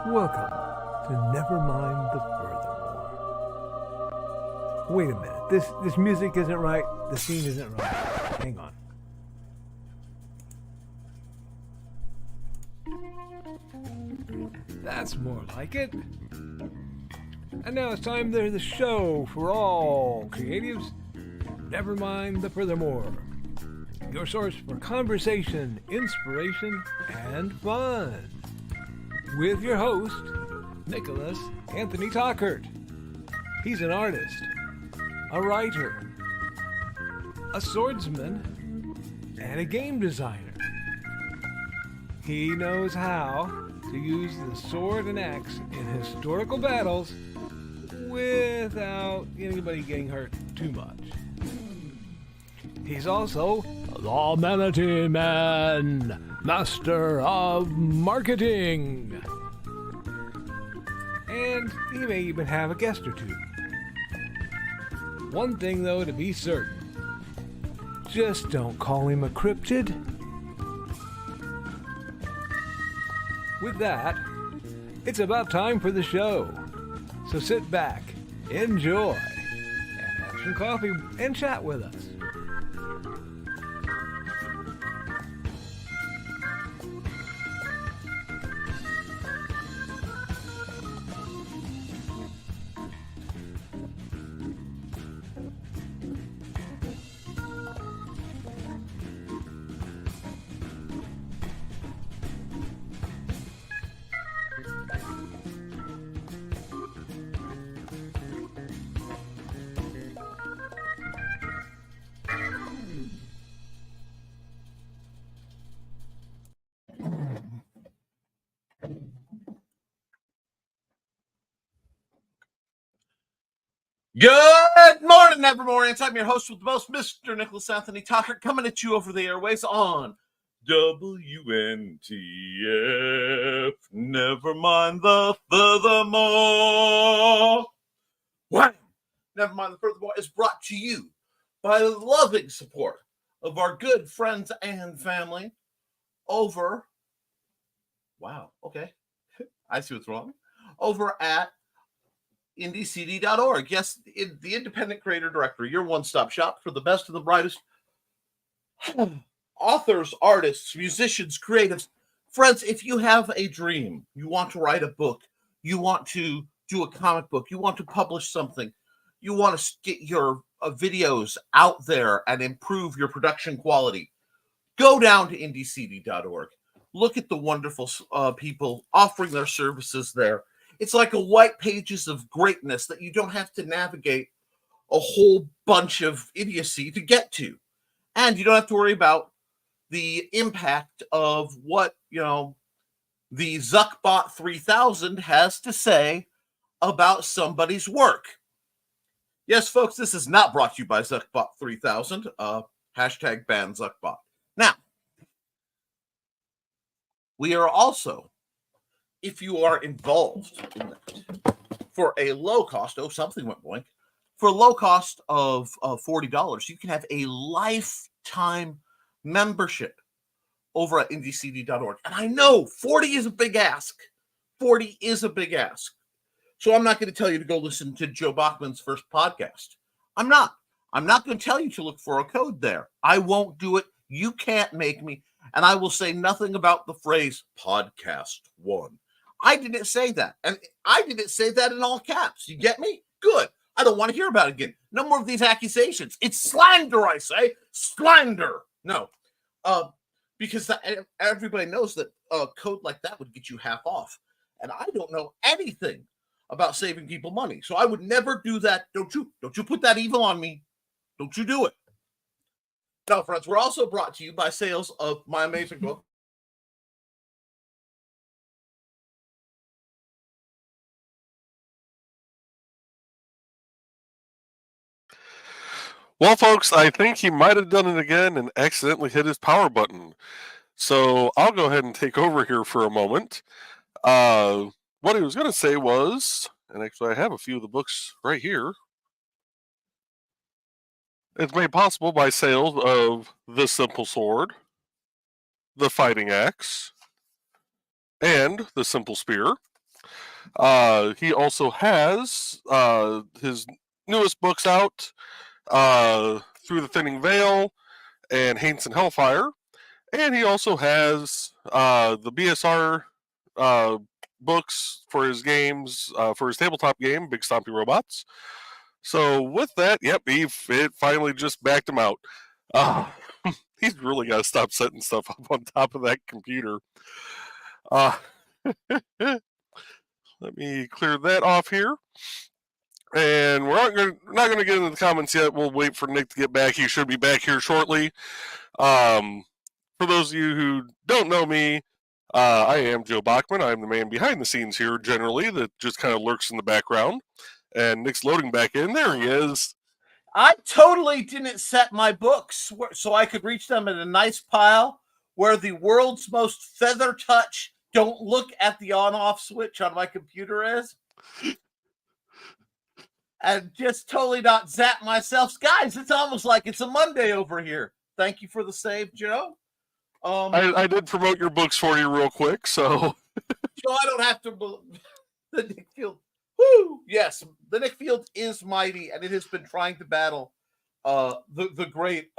Welcome to Nevermind the Furthermore. Wait a minute, this music isn't right, the scene isn't right. Hang on. That's more like it. And now it's time for the show for all creatives. Nevermind the Furthermore. Your source for conversation, inspiration, and fun. With your host, Nicholas Anthony Tockert. He's an artist, a writer, a swordsman, and a game designer. He knows how to use the sword and axe in historical battles without anybody getting hurt too much. He's also the Manatee Man, master of marketing. And he may even have a guest or two. One thing, though, to be certain. Just don't call him a cryptid. With that, it's about time for the show. So sit back, enjoy, and have some coffee and chat with us. Good morning, Nevermore. I'm your host with the most, Mr. Nicholas Anthony Tockert, coming at you over the airways on WNTF. Nevermind the Furthermore. Wow. Nevermind the Furthermore is brought to you by the loving support of our good friends and family over. Wow. Okay. I see what's wrong. Over at IndieCD.org. Yes, the Independent Creator Directory, your one-stop shop for the best and the brightest authors, artists, musicians, creatives. Friends, if you have a dream, you want to write a book, you want to do a comic book, you want to publish something, you want to get your videos out there and improve your production quality, go down to IndieCD.org. Look at the wonderful people offering their services there. It's like a white pages of greatness that you don't have to navigate a whole bunch of idiocy to get to. And you don't have to worry about the impact of what, the Zuckbot 3000 has to say about somebody's work. Yes, folks, this is not brought to you by Zuckbot 3000. Hashtag ban Zuckbot. Now, we are also, if you are involved in that, for a low cost, something went blank, for a low cost of $40, you can have a lifetime membership over at IndieCD.org. And I know 40 is a big ask. 40 is a big ask. So I'm not going to tell you to go listen to Joe Bachman's first podcast. I'm not. I'm not going to tell you to look for a code there. I won't do it. You can't make me. And I will say nothing about the phrase podcast one. I didn't say that. And I didn't say that in all caps. You get me? Good. I don't want to hear about it again. No more of these accusations. It's slander, I say. Slander. No. Because everybody knows that a code like that would get you half off. And I don't know anything about saving people money. So I would never do that. Don't you put that evil on me. Don't you do it. Now, friends, we're also brought to you by sales of my amazing book, Well, folks, I think he might have done it again and accidentally hit his power button. So I'll go ahead and take over here for a moment. What he was going to say was, and actually I have a few of the books right here. It's made possible by sales of The Simple Sword, The Fighting Axe, and The Simple Spear. He also has his newest books out, Through the Thinning Veil and Haints and Hellfire. And he also has the BSR books for his games, for his tabletop game, Big Stompy Robots. So with that, yep, it finally just backed him out. He's really got to stop setting stuff up on top of that computer. Let me clear that off here. And we're not going to get into the comments yet. We'll wait for Nick to get back. He should be back here shortly. For those of you who don't know me, I am Joe Bachman. I'm the man behind the scenes here generally that just kind of lurks in the background. And Nick's loading back in. There he is. I totally didn't set my books so I could reach them in a nice pile where the world's most feather touch don't look at the on-off switch on my computer is. And just totally not zap myself. Guys, it's almost like it's a Monday over here. Thank you for the save, Joe. I did promote your books for you real quick, so. Joe, I don't have to. The Nick Field. Woo! Yes, the Nick Field is mighty, and it has been trying to battle the great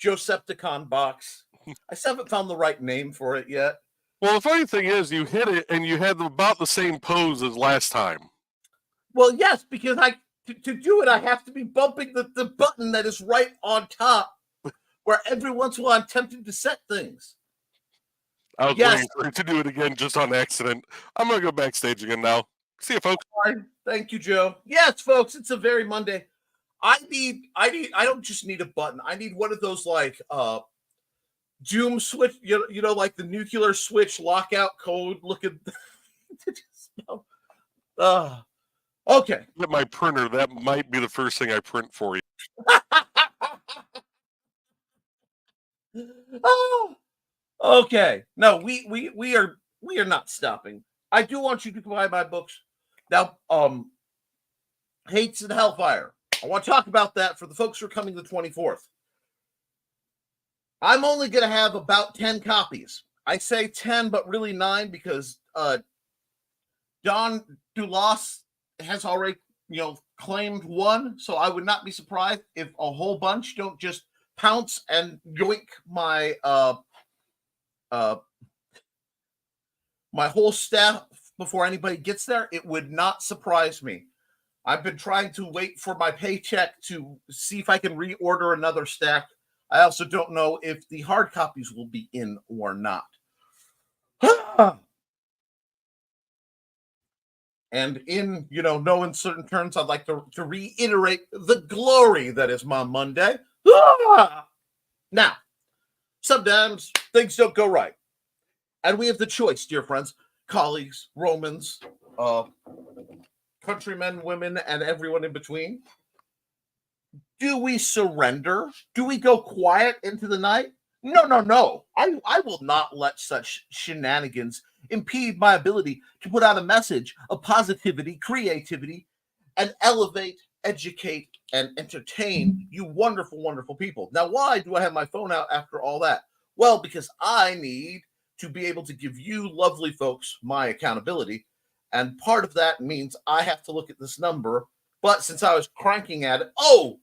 Josephticon box. I still haven't found the right name for it yet. Well, the funny thing is, you hit it, and you had about the same pose as last time. Well, yes, because to do it, I have to be bumping the button that is right on top, where every once in a while I'm tempted to set things. I was waiting for it to do it again just on accident. I'm going to go backstage again now. See you, folks. Thank you, Joe. Yes, folks, it's a very Monday. I don't just need a button. I need one of those like Doom switch, you know, like the nuclear switch lockout code looking. Okay. Get my printer. That might be the first thing I print for you. Oh, okay. No, we are not stopping. I do want you to buy my books. Now, Hates and Hellfire. I want to talk about that for the folks who are coming the 24th. I'm only going to have about 10 copies. I say 10, but really 9 because Don Dulas has already, claimed one. So I would not be surprised if a whole bunch don't just pounce and yoink my my whole staff before anybody gets there. It would not surprise me. I've been trying to wait for my paycheck to see if I can reorder another stack. I also don't know if the hard copies will be in or not. And in, no uncertain terms, I'd like to reiterate the glory that is my Monday. Now, sometimes things don't go right. And we have the choice, dear friends, colleagues, Romans, countrymen, women, and everyone in between. Do we surrender? Do we go quiet into the night? No. I will not let such shenanigans impede my ability to put out a message of positivity, creativity, and elevate, educate, and entertain you wonderful, wonderful people. Now, why do I have my phone out after all that? Well, because I need to be able to give you lovely folks my accountability. And part of that means I have to look at this number. But since I was cranking at it, oh,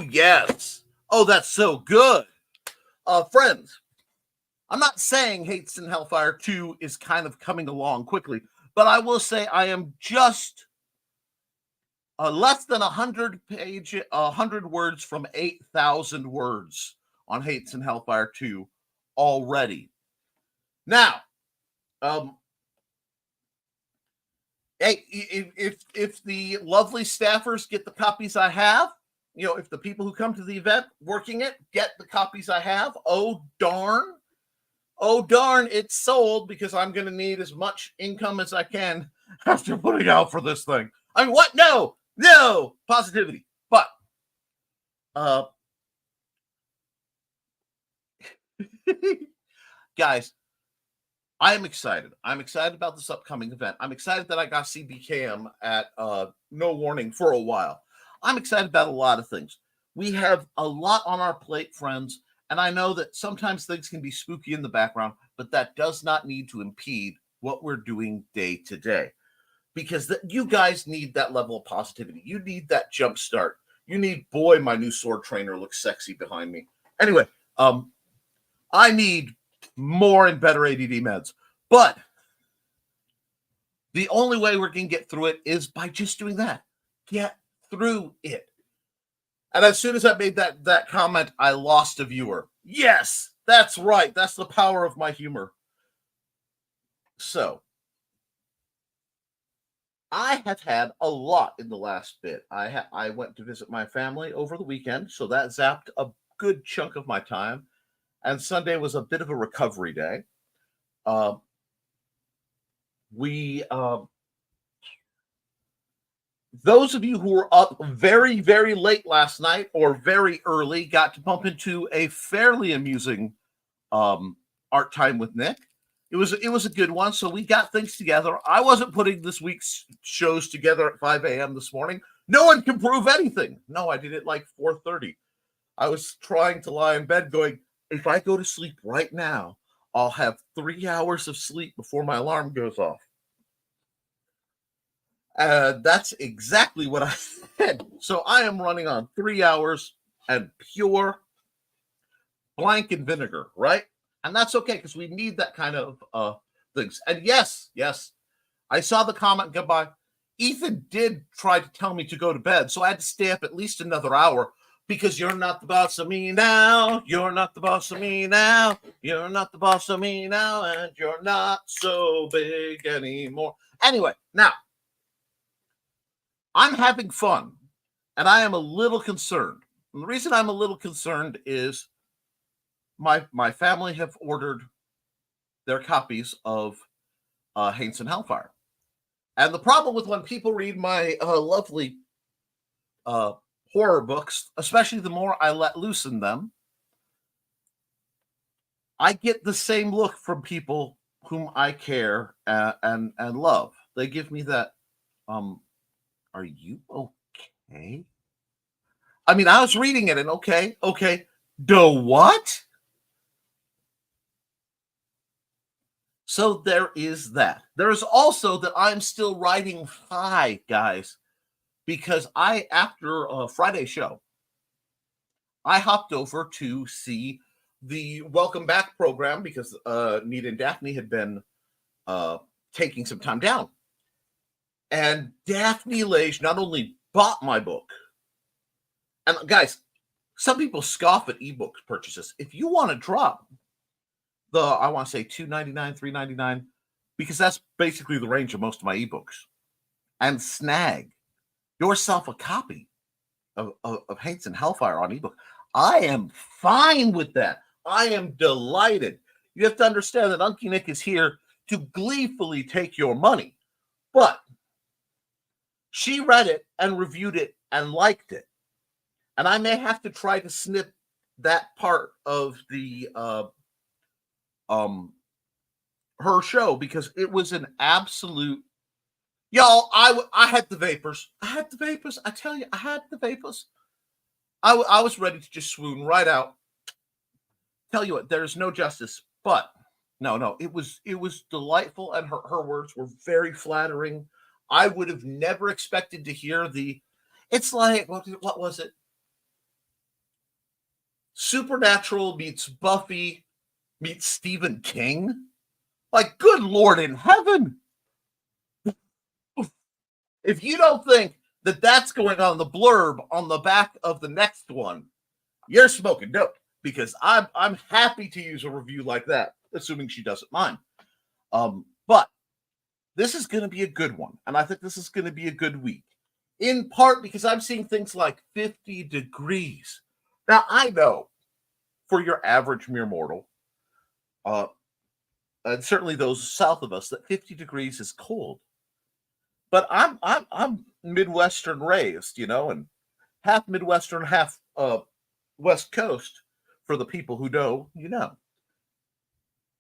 yes. Oh, that's so good. Friends, I'm not saying Hates and Hellfire 2 is kind of coming along quickly, but I will say I am just less than 100 words from 8,000 words on Hates and Hellfire 2 already. Now, hey, if the lovely staffers get the copies I have, if the people who come to the event working it get the copies I have, oh darn, it's sold because I'm going to need as much income as I can after putting out for this thing. I mean, what? No, positivity. But, guys, I am excited. I'm excited about this upcoming event. I'm excited that I got CBKM at No Warning for a while. I'm excited about a lot of things. We have a lot on our plate, friends, and I know that sometimes things can be spooky in the background, but that does not need to impede what we're doing day to day, because you guys need that level of positivity. You need that jump start. You need, boy, my new sword trainer looks sexy behind me. Anyway, I need more and better ADD meds, but the only way we're going to get through it is by just doing that. Get through it. And as soon as I made that comment, I lost a viewer. Yes, that's right. That's the power of my humor. So, I have had a lot in the last bit. I went to visit my family over the weekend, so that zapped a good chunk of my time. And Sunday was a bit of a recovery day. Those of you who were up very, very late last night or very early got to bump into a fairly amusing art time with Nick. It was a good one. So we got things together. I wasn't putting this week's shows together at 5 a.m. this morning. No one can prove anything. No, I did it like 4:30. I was trying to lie in bed going, if I go to sleep right now, I'll have 3 hours of sleep before my alarm goes off. That's exactly what I said. So I am running on 3 hours and pure blank and vinegar, right? And that's okay, because we need that kind of things. And yes, I saw the comment goodbye. Ethan did try to tell me to go to bed, so I had to stay up at least another hour, because you're not the boss of me now. You're not the boss of me now. You're not the boss of me now, and you're not so big anymore. Anyway, now, I'm having fun, and I am a little concerned. And the reason I'm a little concerned is my family have ordered their copies of Haints and Hellfire. And the problem with when people read my lovely horror books, especially the more I let loose in them, I get the same look from people whom I care and love. They give me that, are you okay? I mean, I was reading it and okay. Do what? So there is that. There is also that I'm still riding high, guys, because after a Friday show, I hopped over to see the Welcome Back program, because Nita and Daphne had been taking some time down. And Daphne Lage not only bought my book, and guys, some people scoff at ebook purchases. If you want to drop I want to say $2.99, $3.99, because that's basically the range of most of my ebooks, and snag yourself a copy of Haints and Hellfire on ebook, I am fine with that. I am delighted. You have to understand that Unky Nick is here to gleefully take your money, but she read it and reviewed it and liked it, and I may have to try to snip that part of the her show, because it was an absolute, y'all, I had the vapors. I tell you, I had the vapors. I was ready to just swoon right out. Tell you what, there's no justice, but no, it was delightful, and her words were very flattering. I would have never expected to hear it's like, what was it? Supernatural meets Buffy meets Stephen King. Like, good Lord in heaven. If you don't think that that's going on the blurb on the back of the next one, you're smoking dope, because I'm happy to use a review like that, assuming she doesn't mind. But this is going to be a good one, and I think this is going to be a good week, in part because I'm seeing things like 50 degrees. Now, I know for your average mere mortal, and certainly those south of us, that 50 degrees is cold. But I'm Midwestern raised, and half Midwestern, half West Coast. For the people who know,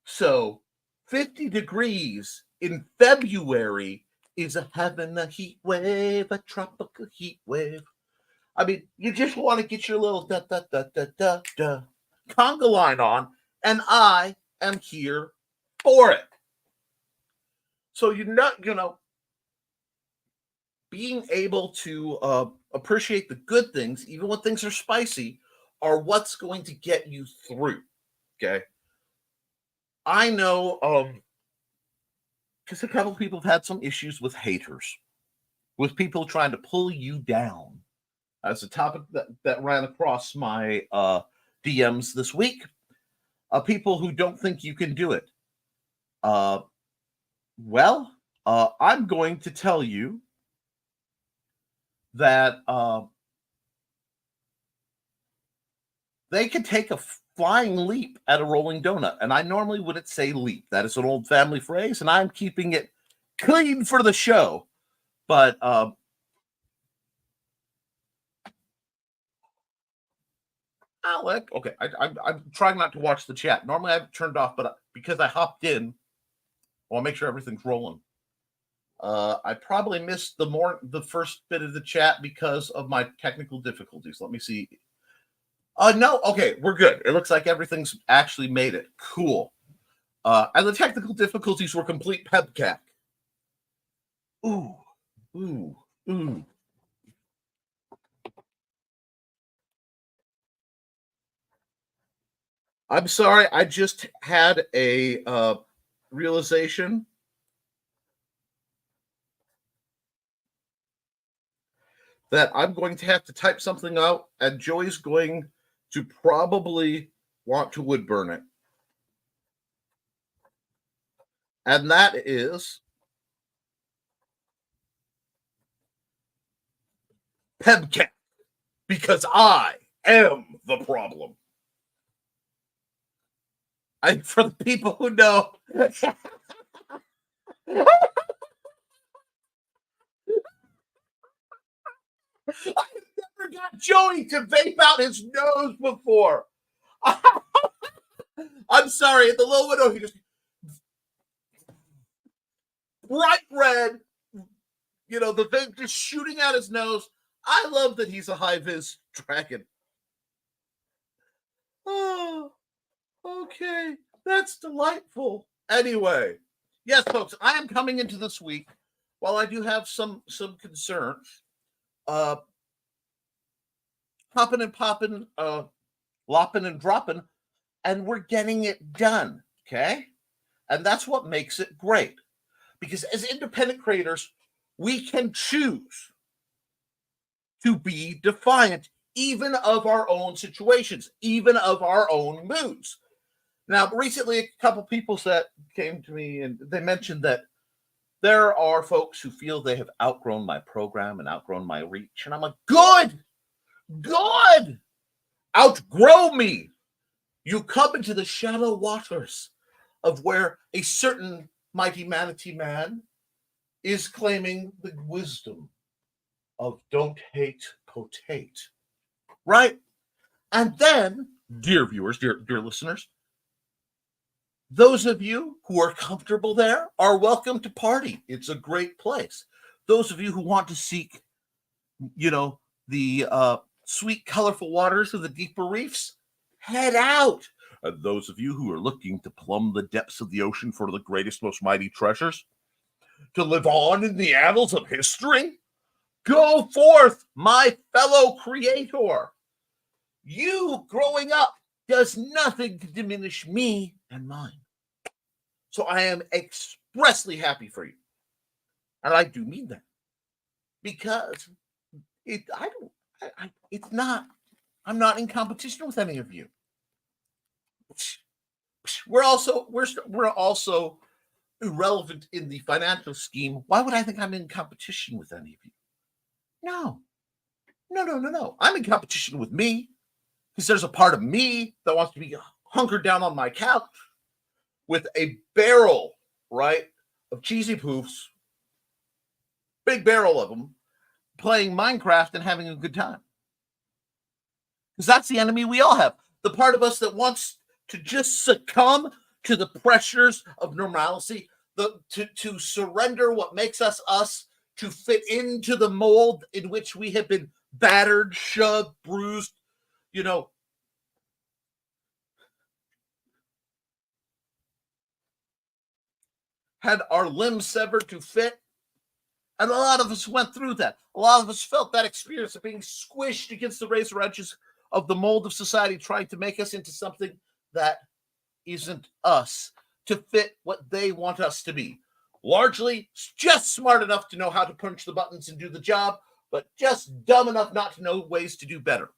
So 50 degrees in February is a heat wave, a tropical heat wave. I mean, you just want to get your little conga line on, and I am here for it. So you're not, being able to appreciate the good things, even when things are spicy, are what's going to get you through. Okay. I know because a couple of people have had some issues with haters, with people trying to pull you down. That's a topic that ran across my DMs this week. People who don't think you can do it. Well, I'm going to tell you that they can take a flying leap at a rolling donut. And I normally wouldn't say leap. That is an old family phrase, and I'm keeping it clean for the show. But Alec, okay, I'm trying not to watch the chat. Normally I've turned off, but because I hopped in, I want to make sure everything's rolling. I probably missed the first bit of the chat because of my technical difficulties. Let me see. No, okay, we're good. It looks like everything's actually made it. Cool. And the technical difficulties were complete pebcack. Ooh, ooh, ooh. I'm sorry, I just had a realization that I'm going to have to type something out, and Joey's going to probably want to wood burn it. And that is Pebcat, because I am the problem. And for the people who know, I never got Joey to vape out his nose before. I'm sorry, at the low window, he just bright red, the thing just shooting out his nose. I love that he's a high-vis dragon. Oh, okay. That's delightful. Anyway, yes, folks, I am coming into this week. While I do have some concerns, hopping and popping, lopping and dropping, and we're getting it done, okay? And that's what makes it great. Because as independent creators, we can choose to be defiant, even of our own situations, even of our own moods. Now, recently, a couple people came to me and they mentioned that there are folks who feel they have outgrown my program and outgrown my reach. And I'm like, good, outgrow me. You come into the shallow waters of where a certain mighty manatee man is claiming the wisdom of don't hate, potate. Right? And then, dear viewers, dear listeners, those of you who are comfortable there are welcome to party. It's a great place. Those of you who want to seek, the sweet, colorful waters of the deeper reefs, head out. And those of you who are looking to plumb the depths of the ocean for the greatest, most mighty treasures, to live on in the annals of history, go forth, my fellow creator. You growing up does nothing to diminish me and mine. So I am expressly happy for you. And I do mean that. Because I'm not in competition with any of you. We're also irrelevant in the financial scheme. Why would I think I'm in competition with any of you? No. I'm in competition with me because there's a part of me that wants to be hunkered down on my couch with a barrel, right, of cheesy poofs, big barrel of them, playing Minecraft and having a good time. Because that's the enemy we all have. The part of us that wants to just succumb to the pressures of normalcy, to surrender what makes us us, to fit into the mold in which we have been battered, shoved, bruised, had our limbs severed to fit. And a lot of us went through that. A lot of us felt that experience of being squished against the razor edges of the mold of society, trying to make us into something that isn't us, to fit what they want us to be. Largely just smart enough to know how to punch the buttons and do the job, but just dumb enough not to know ways to do better.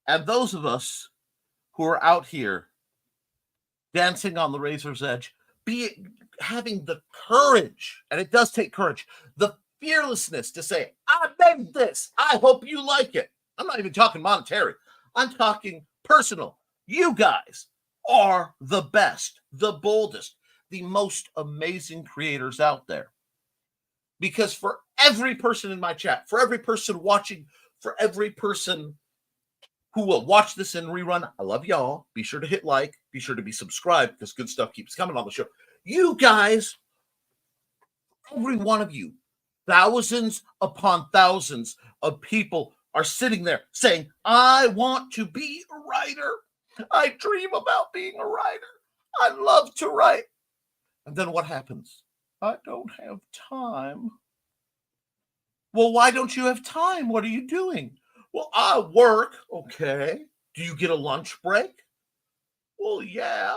And those of us who are out here dancing on the razor's edge, having the courage, and it does take courage, the fearlessness to say, I made this, I hope you like it. I'm not even talking monetary. I'm talking personal. You guys are the best, the boldest, the most amazing creators out there. Because for every person in my chat, for every person watching, for every person who will watch this in rerun, I love y'all. Be sure to hit like, be sure to be subscribed, because good stuff keeps coming on the show. You guys, every one of you, thousands upon thousands of people are sitting there saying, I want to be a writer. I dream about being a writer. I love to write. And then what happens? I don't have time. Well, why don't you have time? What are you doing? Well, I work. Okay. Do you get a lunch break? Well, yeah.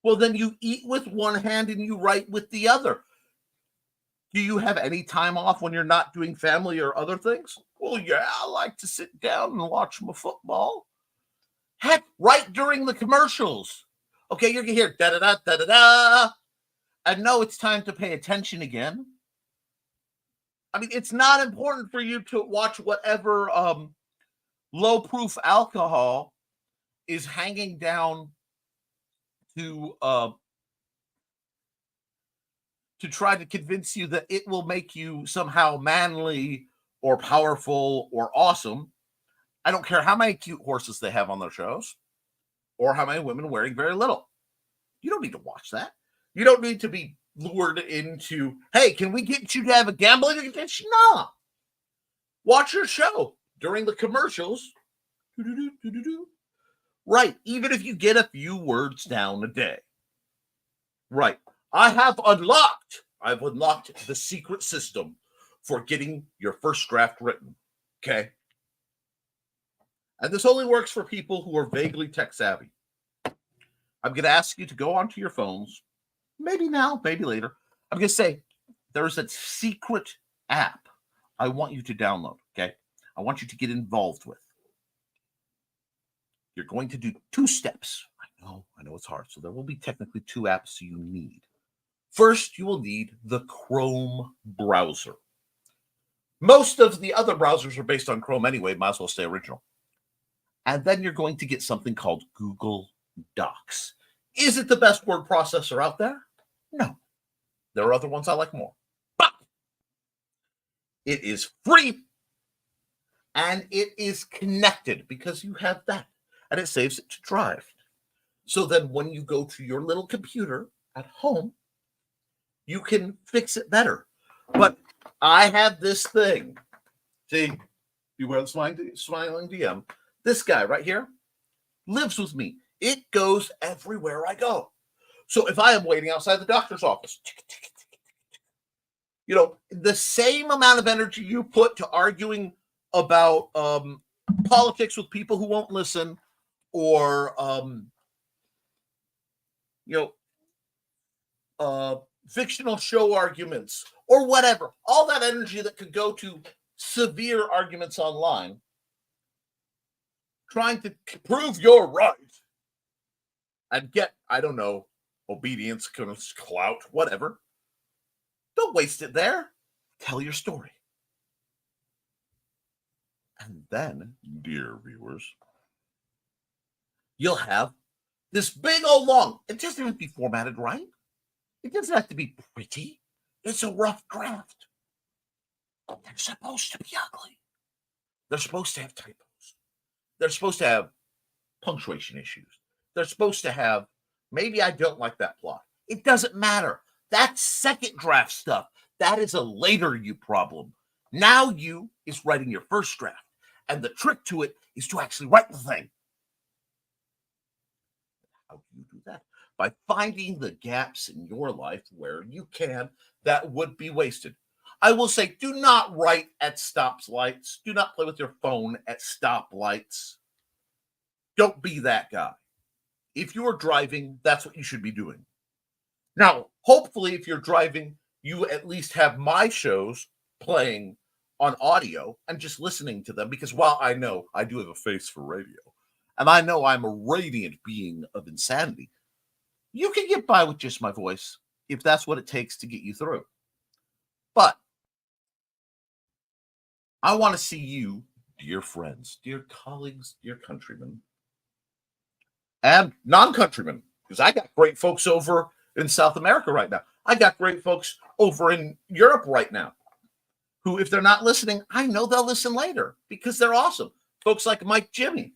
Well, then you eat with one hand and you write with the other. Do you have any time off when you're not doing family or other things? Well, yeah, I like to sit down and watch my football. Heck, right during the commercials. Okay, you're going to hear da-da-da, da-da-da. And no, it's time to pay attention again. I mean, it's not important for you to watch whatever low-proof alcohol is hanging down to try to convince you that it will make you somehow manly or powerful or awesome. I don't care how many cute horses they have on their shows or how many women wearing very little. You don't need to watch that. You don't need to be lured into, hey, can we get you to have a gambling addiction? No. Watch your show during the commercials. Right. Even if you get a few words down a day. Right. I've unlocked the secret system for getting your first draft written. Okay. And this only works for people who are vaguely tech savvy. I'm going to ask you to go onto your phones. Maybe now, maybe later. I'm going to say there's a secret app I want you to download, okay? I want you to get involved with. You're going to do 2 steps. I know it's hard. So there will be technically 2 apps you need. First, you will need the Chrome browser. Most of the other browsers are based on Chrome anyway. Might as well stay original. And then you're going to get something called Google Docs. Is it the best word processor out there? No. There are other ones I like more. But it is free and it is connected because you have that. And it saves it to Drive. So then when you go to your little computer at home, you can fix it better. But I have this thing. See, beware the smiling DM. This guy right here lives with me. It goes everywhere I go. So if I am waiting outside the doctor's office, the same amount of energy you put to arguing about politics with people who won't listen, or fictional show arguments, or whatever, all that energy that could go to severe arguments online, trying to prove you're right and get, I don't know, obedience, clout, whatever. Don't waste it there. Tell your story. And then, dear viewers, you'll have this big old long, it doesn't have to be formatted right. It doesn't have to be pretty. It's a rough draft. They're supposed to be ugly. They're supposed to have typos. They're supposed to have punctuation issues. They're supposed to have, maybe I don't like that plot. It doesn't matter. That's second draft stuff. That is a later you problem. Now you is writing your first draft. And the trick to it is to actually write the thing. How do you do that? by finding the gaps in your life where you can that would be wasted. I will say, do not write at stoplights. Do not play with your phone at stoplights. Don't be that guy. If you're driving, that's what you should be doing. Now, hopefully, if you're driving, you at least have my shows playing on audio and just listening to them, because while I know I do have a face for radio, and I know I'm a radiant being of insanity, you can get by with just my voice if that's what it takes to get you through. But I want to see you, dear friends, dear colleagues, dear countrymen, and non-countrymen, because I got great folks over in South America right now. I got great folks over in Europe right now who, if they're not listening, I know they'll listen later because they're awesome. Folks like Mike Jimmy,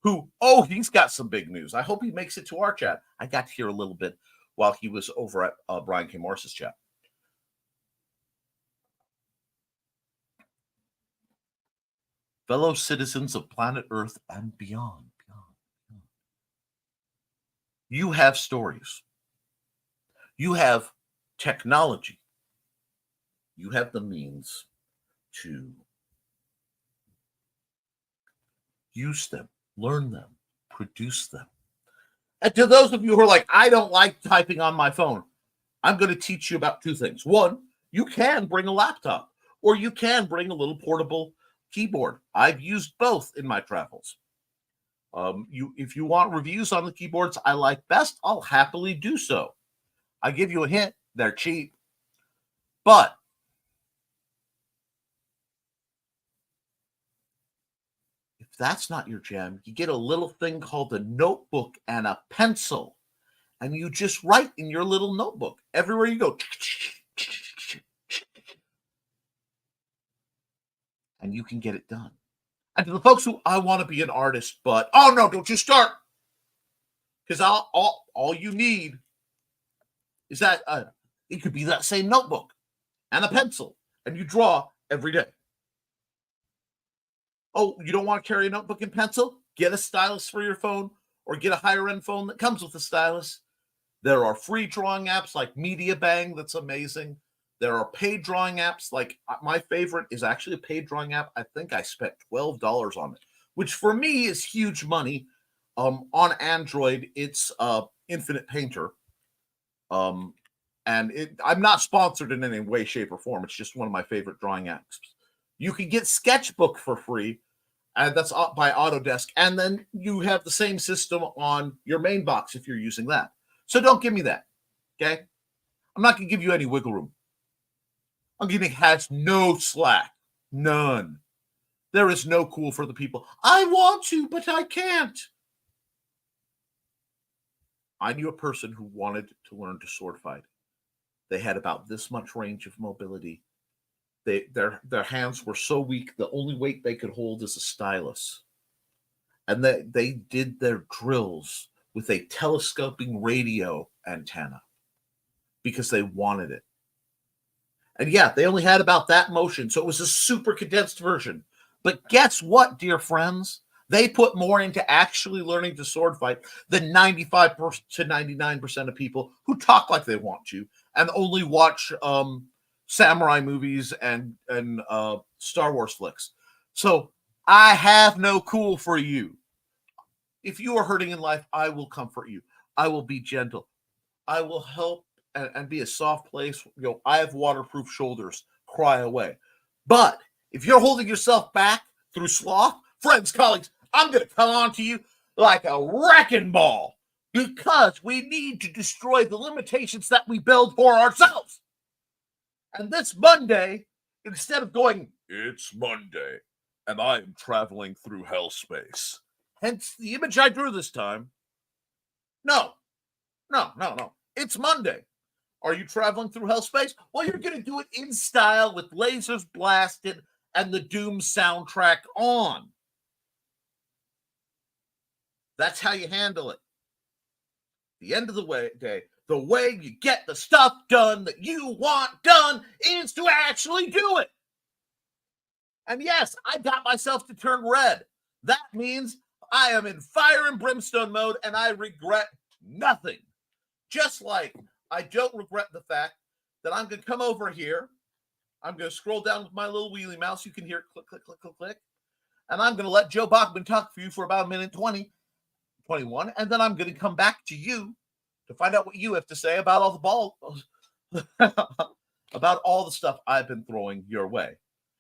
who, he's got some big news. I hope he makes it to our chat. I got to hear a little bit while he was over at Brian K. Morris's chat. Fellow citizens of planet Earth and beyond. You have stories. You have technology. You have the means to use them, learn them, produce them. And to those of you who are like, I don't like typing on my phone, I'm going to teach you about two things. One, you can bring a laptop, or you can bring a little portable keyboard. I've used both in my travels. If you want reviews on the keyboards I like best, I'll happily do so. I give you a hint, they're cheap. But if that's not your jam, you get a little thing called a notebook and a pencil, and you just write in your little notebook everywhere you go. And you can get it done. And to the folks who, I want to be an artist, but, oh no, don't you start. Because all you need is that, it could be that same notebook and a pencil, and you draw every day. Oh, you don't want to carry a notebook and pencil? Get a stylus for your phone, or get a higher end phone that comes with a stylus. There are free drawing apps like Media Bang that's amazing. There are paid drawing apps. Like my favorite is actually a paid drawing app. I think I spent $12 on it, which for me is huge money. On Android, it's Infinite Painter. I'm not sponsored in any way, shape, or form. It's just one of my favorite drawing apps. You can get Sketchbook for free, and that's by Autodesk. And then you have the same system on your main box if you're using that. So don't give me that, okay? I'm not going to give you any wiggle room. I'm giving has no slack. None. There is no cool for the people. I want to, but I can't. I knew a person who wanted to learn to sword fight. They had about this much range of mobility. Their hands were so weak, the only weight they could hold is a stylus. And they did their drills with a telescoping radio antenna because they wanted it. And yeah, they only had about that motion, so it was a super condensed version. But guess what, dear friends? They put more into actually learning to sword fight than 95 to 99% of people who talk like they want to and only watch samurai movies and Star Wars flicks. So I have no cool for you. If you are hurting in life, I will comfort you. I will be gentle. I will help and be a soft place. I have waterproof shoulders. Cry away. But if you're holding yourself back through sloth, friends, colleagues, I'm going to come on to you like a wrecking ball because we need to destroy the limitations that we build for ourselves. And this Monday, instead of going, it's Monday, and I am traveling through hell space. Hence the image I drew this time. No. It's Monday. Are you traveling through hell space? Well, you're going to do it in style with lasers blasted and the Doom soundtrack on. That's how you handle it. The end of the day, the way you get the stuff done that you want done is to actually do it. And yes, I got myself to turn red. That means I am in fire and brimstone mode and I regret nothing. Just like I don't regret the fact that I'm going to come over here. I'm going to scroll down with my little wheelie mouse. You can hear it click, click, click, click, click. And I'm going to let Joe Bachman talk for you for about a minute 20, 21. And then I'm going to come back to you to find out what you have to say about all the balls, about all the stuff I've been throwing your way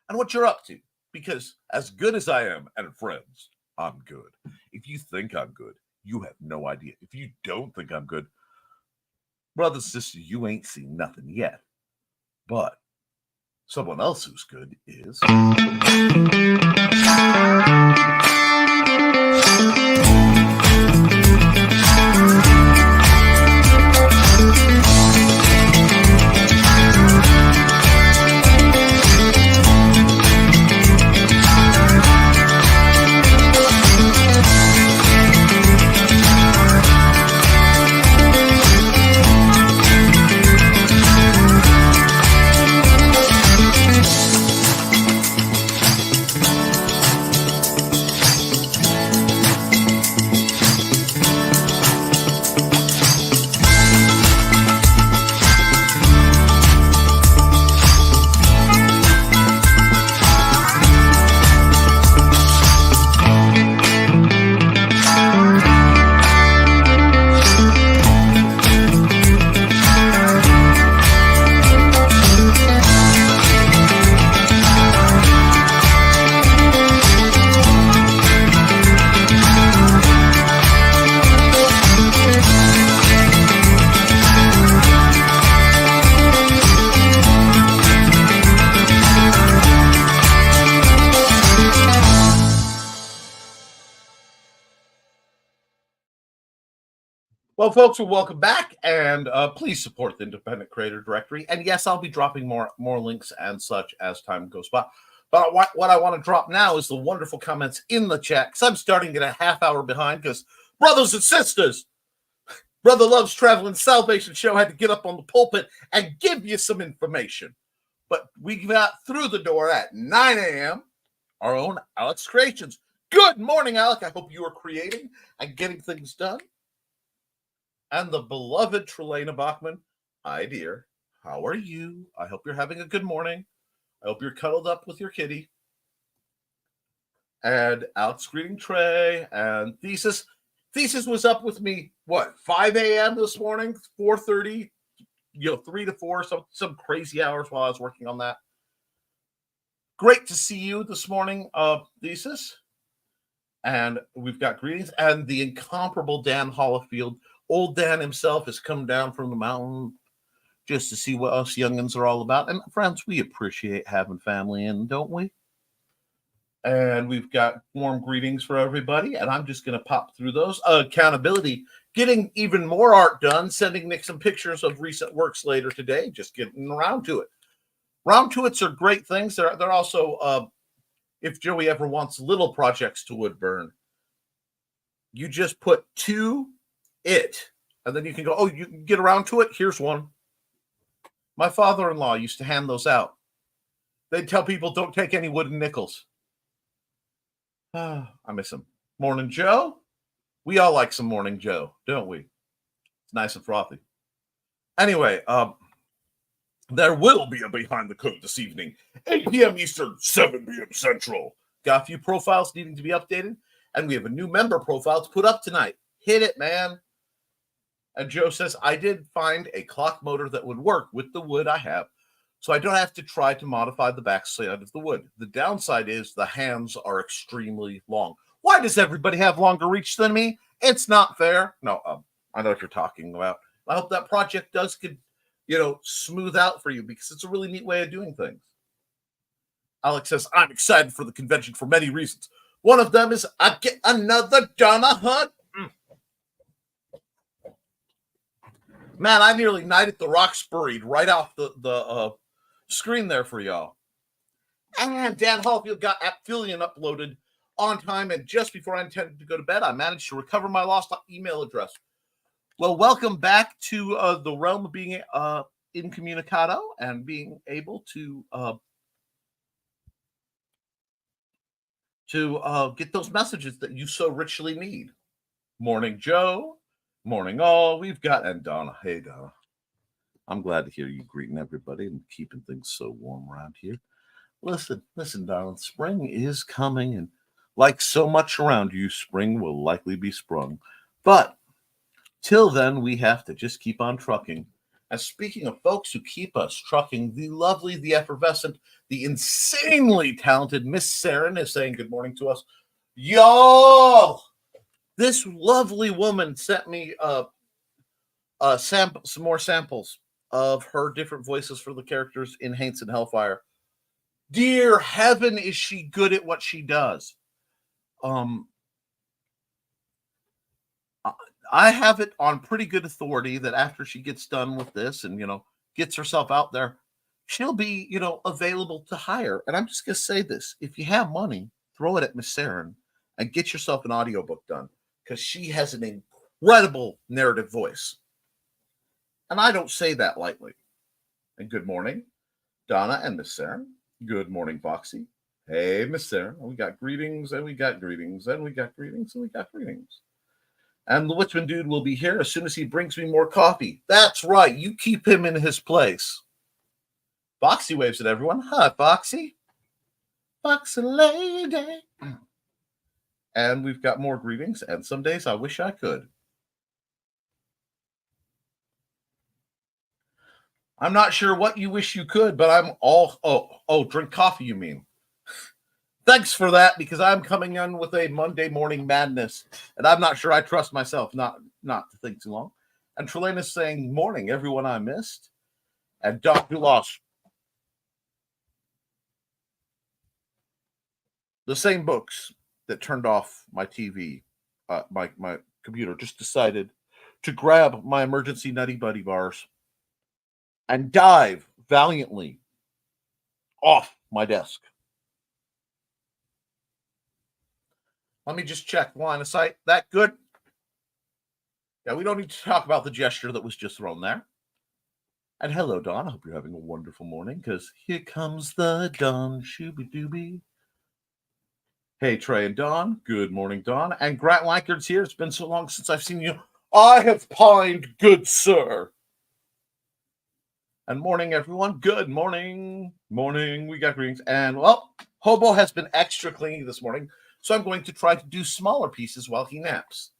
and what you're up to. Because as good as I am, and friends, I'm good. If you think I'm good, you have no idea. If you don't think I'm good, brothers and sisters, you ain't seen nothing yet. But someone else who's good is... Well, folks, welcome back, and please support the Independent Creator Directory. And yes, I'll be dropping more links and such as time goes by. But what I want to drop now is the wonderful comments in the chat, because I'm starting to get a half hour behind, because brothers and sisters, Brother Love's Traveling Salvation Show had to get up on the pulpit and give you some information. But we got through the door at 9 a.m., our own Alex Creations. Good morning, Alec. I hope you are creating and getting things done. And the beloved Trelena Bachman. Hi, dear. How are you? I hope you're having a good morning. I hope you're cuddled up with your kitty. And Alex greeting Trey. And Thesis. Thesis was up with me, 5 a.m. this morning? 4:30? 3 to 4, some crazy hours while I was working on that. Great to see you this morning, Thesis. And we've got greetings. And the incomparable Dan Hollifield. Old Dan himself has come down from the mountain just to see what us youngins are all about. And friends, we appreciate having family in, don't we? And we've got warm greetings for everybody. And I'm just going to pop through those. Accountability, getting even more art done, sending Nick some pictures of recent works later today, just getting around to it. Round to it's are great things. They're also, if Joey ever wants little projects to wood burn, you just put to it, and then you can go, oh, you can get around to it. Here's one. My father-in-law used to hand those out. They'd tell people, don't take any wooden nickels. I miss him. Morning Joe. We all like some Morning Joe, don't we? It's nice and frothy. Anyway, there will be a Behind the Code this evening, 8 p.m. Eastern, 7 p.m. Central. Got a few profiles needing to be updated, and we have a new member profile to put up tonight. Hit it, man. And Joe says, I did find a clock motor that would work with the wood I have, so I don't have to try to modify the backside of the wood. The downside is the hands are extremely long. Why does everybody have longer reach than me? It's not fair. No, I know what you're talking about. I hope that project does smooth out for you, because it's a really neat way of doing things. Alex says, I'm excited for the convention for many reasons. One of them is I get another Donna Hunt. Man, I nearly knighted the Roxbury right off the screen there for y'all. And Dan Hallfield got Aptilian uploaded on time, and just before I intended to go to bed, I managed to recover my lost email address. Well, welcome back to the realm of being incommunicado and being able to get those messages that you so richly need. Morning Joe. Morning. Oh, we've got, and Donna. Hey, Donna. I'm glad to hear you greeting everybody and keeping things so warm around here. Listen, darling. Spring is coming, and like so much around you, spring will likely be sprung. But till then, we have to just keep on trucking. And speaking of folks who keep us trucking, the lovely, the effervescent, the insanely talented Miss Saren is saying good morning to us. Y'all! This lovely woman sent me some more samples of her different voices for the characters in Haints and Hellfire. Dear heaven, is she good at what she does? I have it on pretty good authority that after she gets done with this and, gets herself out there, she'll be, available to hire. And I'm just going to say this. If you have money, throw it at Miss Saren and get yourself an audiobook done because she has an incredible narrative voice. And I don't say that lightly. And good morning, Donna and Miss Saren. Good morning, Foxy. Hey, Miss Saren. We got greetings and we got greetings and we got greetings and we got greetings. And the Witchman dude will be here as soon as he brings me more coffee. That's right. You keep him in his place. Foxy waves at everyone. Hi, Foxy. Foxy lady. And we've got more greetings. And some days I wish I could. I'm not sure what you wish you could, but I'm all... Oh, drink coffee, you mean? Thanks for that, because I'm coming in with a Monday morning madness, and I'm not sure I trust myself not to think too long. And Trelena's saying, morning, everyone I missed. And Dr. Lost. The same books that turned off my TV, my computer, just decided to grab my emergency Nutty Buddy bars and dive valiantly off my desk. Let me just check line of sight. That good? Yeah, we don't need to talk about the gesture that was just thrown there. And hello, Dawn. I hope you're having a wonderful morning, because here comes the dawn. Shooby-dooby. Hey, Trey and Dawn. Good morning, Dawn. And Grant Lankard's here. It's been so long since I've seen you. I have pined, good sir. And morning, everyone. Good morning. Morning. We got greetings. And, well, Hobo has been extra clingy this morning, so I'm going to try to do smaller pieces while he naps.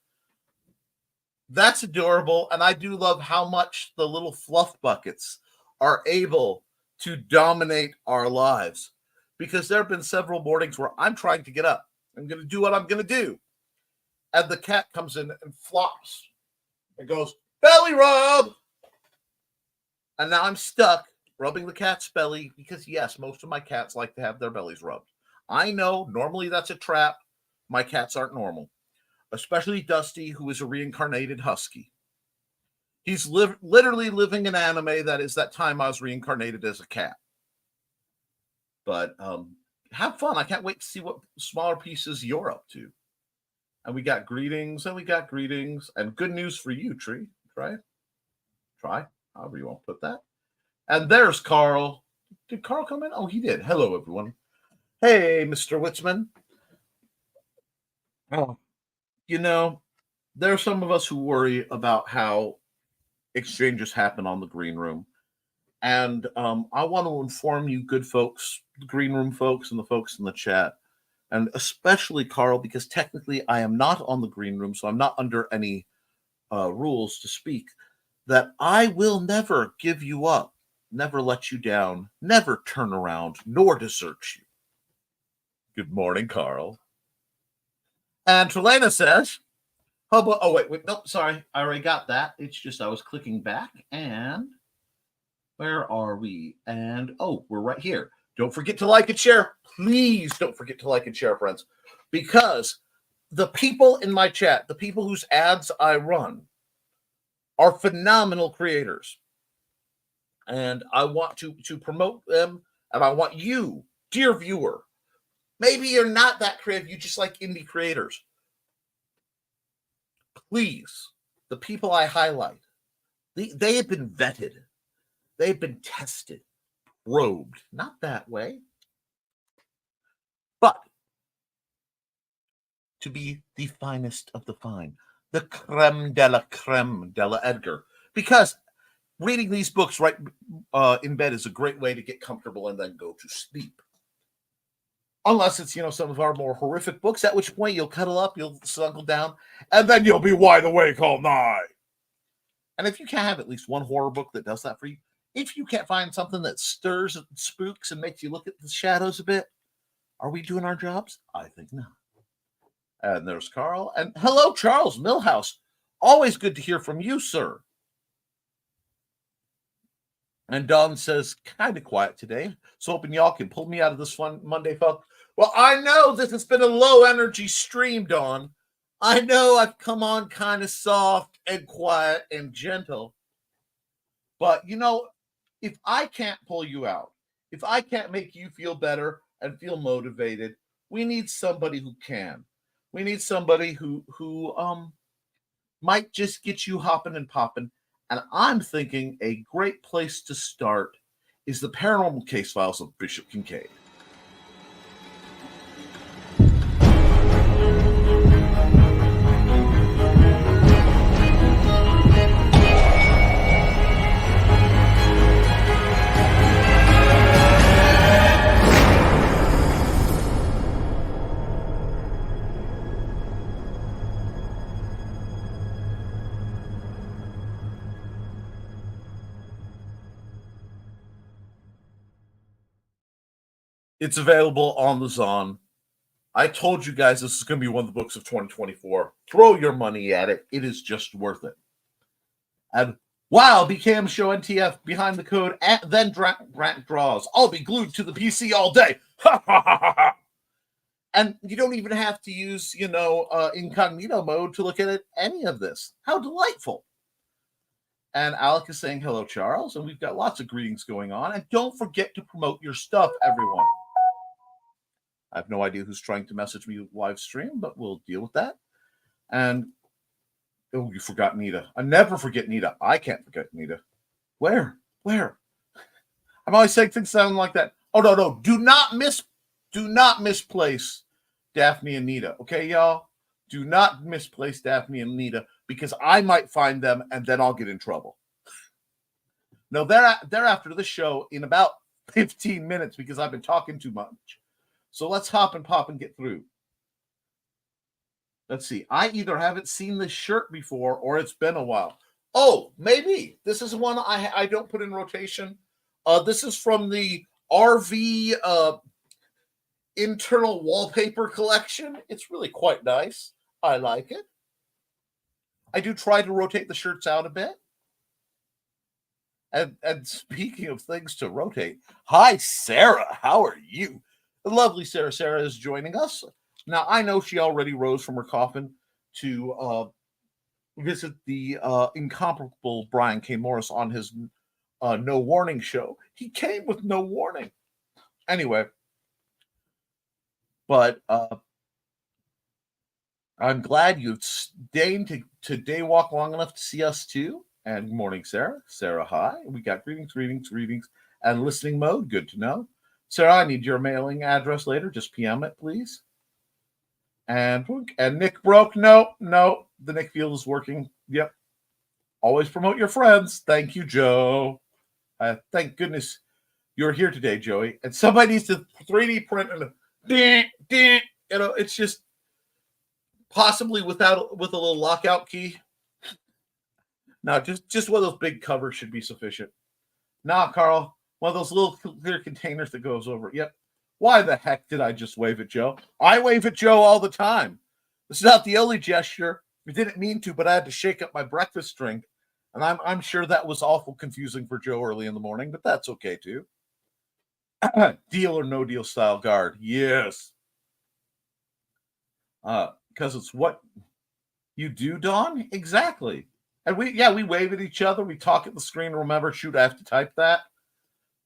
That's adorable, and I do love how much the little fluff buckets are able to dominate our lives, because there have been several mornings where I'm trying to get up. I'm going to do what I'm going to do. And the cat comes in and flops and goes, belly rub! And now I'm stuck rubbing the cat's belly because, yes, most of my cats like to have their bellies rubbed. I know, normally that's a trap. My cats aren't normal. Especially Dusty, who is a reincarnated husky. He's literally living an anime that is that time I was reincarnated as a cat. But have fun. I can't wait to see what smaller pieces you're up to. And we got greetings, and we got greetings. And good news for you, Tree. Try, however you want to put that. And there's Carl. Did Carl come in? Oh, he did. Hello, everyone. Hey, Mr. Witzman. Oh. There are some of us who worry about how exchanges happen on the green room. And I want to inform you, good folks, the green room folks and the folks in the chat, and especially Carl, because technically I am not on the green room, so I'm not under any rules to speak, that I will never give you up, never let you down, never turn around, nor desert you. Good morning, Carl. And Trelena says, oh, wait, no, sorry. I already got that. It's just I was clicking back, and where are we? And, we're right here. Don't forget to like and share. Please don't forget to like and share, friends, because the people in my chat, the people whose ads I run, are phenomenal creators. And I want to promote them, and I want you, dear viewer, maybe you're not that creative, you just like indie creators. Please, the people I highlight, they have been vetted. They've been tested, probed. Not that way, but to be the finest of the fine, the creme de la Edgar, because reading these books right in bed is a great way to get comfortable and then go to sleep. Unless it's, some of our more horrific books, at which point you'll cuddle up, you'll snuggle down, and then you'll be wide awake all night. And if you can't have at least one horror book that does that for you, if you can't find something that stirs and spooks and makes you look at the shadows a bit, are we doing our jobs? I think not. And there's Carl. And hello, Charles Millhouse. Always good to hear from you, sir. And Don says, kind of quiet today. So hoping y'all can pull me out of this fun Monday funk. Well, I know this has been a low energy stream, Don. I know I've come on kind of soft and quiet and gentle. But, if I can't pull you out, if I can't make you feel better and feel motivated, we need somebody who can. We need somebody who might just get you hopping and popping. And I'm thinking a great place to start is the Paranormal Case Files of Bishop Kincaid. It's available on the Zon. I told you guys this is going to be one of the books of 2024. Throw your money at it. It is just worth it. And wow, BKM Show NTF behind the code, and then Grant draws. I'll be glued to the PC all day. Ha ha ha ha ha. And you don't even have to use, incognito mode to look at any of this. How delightful. And Alec is saying, hello, Charles. And we've got lots of greetings going on. And don't forget to promote your stuff, everyone. I have no idea who's trying to message me live stream, but we'll deal with that. And, oh, you forgot Nita. I never forget Nita. I can't forget Nita. Where? I'm always saying things sound like that. Oh, no. Do not misplace Daphne and Nita. Okay, y'all? Do not misplace Daphne and Nita, because I might find them and then I'll get in trouble. No, they're after the show in about 15 minutes because I've been talking too much. So let's hop and pop and get through. Let's see. I either haven't seen this shirt before or it's been a while. Oh, maybe. This is one I don't put in rotation. This is from the RV internal wallpaper collection. It's really quite nice. I like it. I do try to rotate the shirts out a bit. And speaking of things to rotate, hi, Sarah. How are you? The lovely Sarah. Sarah is joining us. Now, I know she already rose from her coffin to visit the incomparable Brian K. Morris on his No Warning show. He came with no warning. Anyway, but I'm glad you've deigned to day walk long enough to see us too. And good morning, Sarah. Sarah, hi. We got greetings, and listening mode. Good to know. Sarah, I need your mailing address later. Just PM it, please. And Nick broke. No, the Nick field is working. Yep. Always promote your friends. Thank you, Joe. Thank goodness you're here today, Joey. And somebody needs to 3D print and it's just possibly with a little lockout key. No, just one of those big covers should be sufficient. Nah, Carl, one of those little clear containers that goes over. Yep. Why the heck did I just wave at Joe? I wave at Joe all the time. This is not the only gesture. I didn't mean to, but I had to shake up my breakfast drink. And I'm sure that was awful confusing for Joe early in the morning, but that's okay too. Deal or no deal style guard. Yes. Because it's what you do, Dawn. Exactly. And we wave at each other. We talk at the screen. Remember, shoot, I have to type that.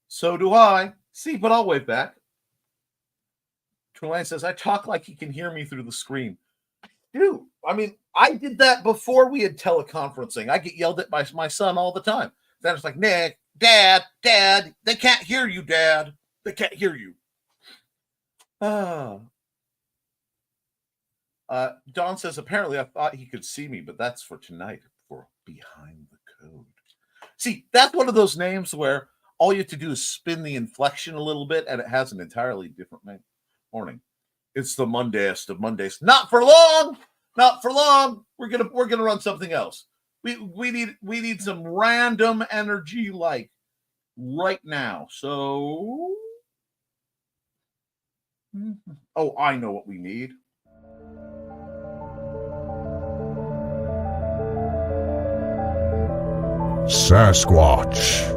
So do I. See, but I'll wave back. Trelane says, I talk like he can hear me through the screen. Dude, I mean, I did that before we had teleconferencing. I get yelled at by my son all the time. Then it's like, Nick, Dad, they can't hear you, Dad. They can't hear you. Don says, apparently I thought he could see me, but that's for tonight, for Behind the Code. See, that's one of those names where all you have to do is spin the inflection a little bit, and it has an entirely different morning. It's the Mondayest of Mondays. Not for long. Not for long. We're gonna run something else. We need some random energy like right now. So, oh, I know what we need. Sasquatch,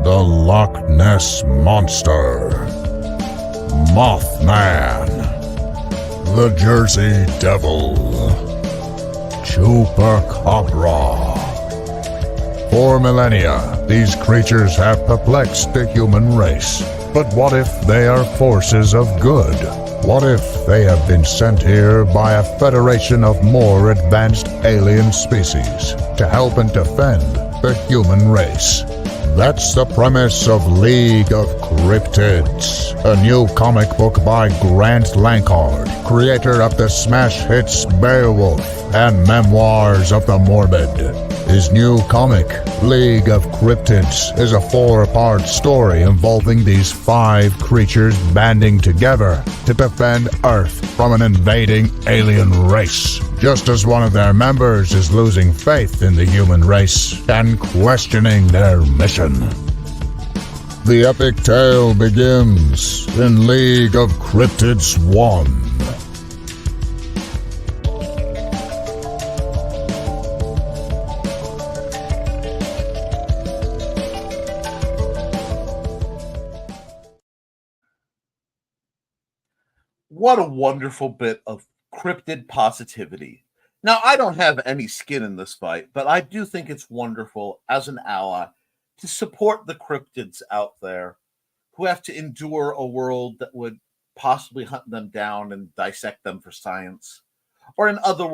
the Loch Ness Monster, Mothman, the Jersey Devil, Chupacabra. For millennia, these creatures have perplexed the human race. But what if they are forces of good? What if they have been sent here by a federation of more advanced alien species to help and defend the human race? That's the premise of League of Cryptids, a new comic book by Grant Lankard, creator of the smash hits Beowulf and Memoirs of the Morbid. His new comic, League of Cryptids, is a 4-part story involving these 5 creatures banding together to defend Earth from an invading alien race, just as one of their members is losing faith in the human race and questioning their mission. The epic tale begins in League of Cryptids 1. What a wonderful bit of cryptid positivity. Now, I don't have any skin in this fight, but I do think it's wonderful as an ally to support the cryptids out there who have to endure a world that would possibly hunt them down and dissect them for science, or in other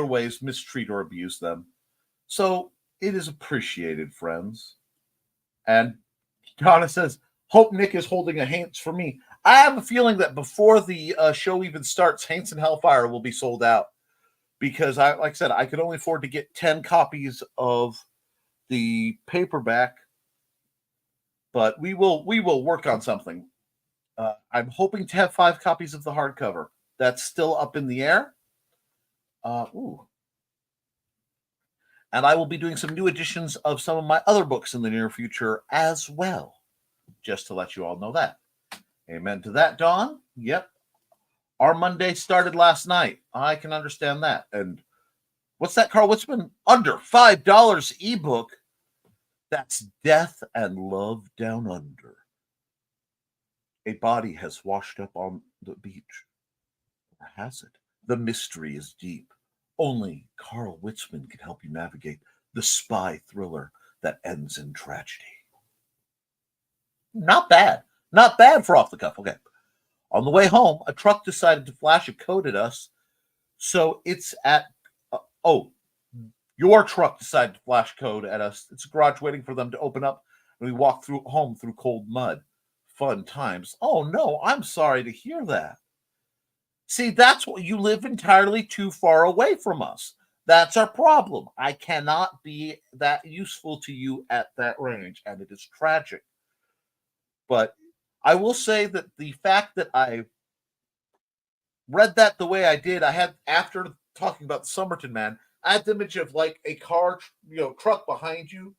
ways mistreat or abuse them. So it is appreciated, friends. And Donna says, hope Nick is holding a Haints for me. I have a feeling that before the show even starts, Haints and Hellfire will be sold out because, like I said, I could only afford to get 10 copies of the paperback, but we will work on something. I'm hoping to have 5 copies of the hardcover. That's still up in the air. And I will be doing some new editions of some of my other books in the near future as well, just to let you all know that. Amen to that, Dawn. Yep. Our Monday started last night. I can understand that. And what's that, Carl Witzman? Under $5 ebook. That's Death and Love Down Under. A body has washed up on the beach. Or has it? The mystery is deep. Only Carl Witzman can help you navigate the spy thriller that ends in tragedy. Not bad. Not bad for off the cuff. Okay. On the way home, a truck decided to flash a code at us. So it's at, your truck decided to flash code at us. It's a garage waiting for them to open up. And we walk home through cold mud. Fun times. Oh no, I'm sorry to hear that. See, that's what you live entirely too far away from us. That's our problem. I cannot be that useful to you at that range, and it is tragic. But I will say that the fact that I read that the way I did, I had, after talking about the Somerton man, I had the image of like a car, truck behind you,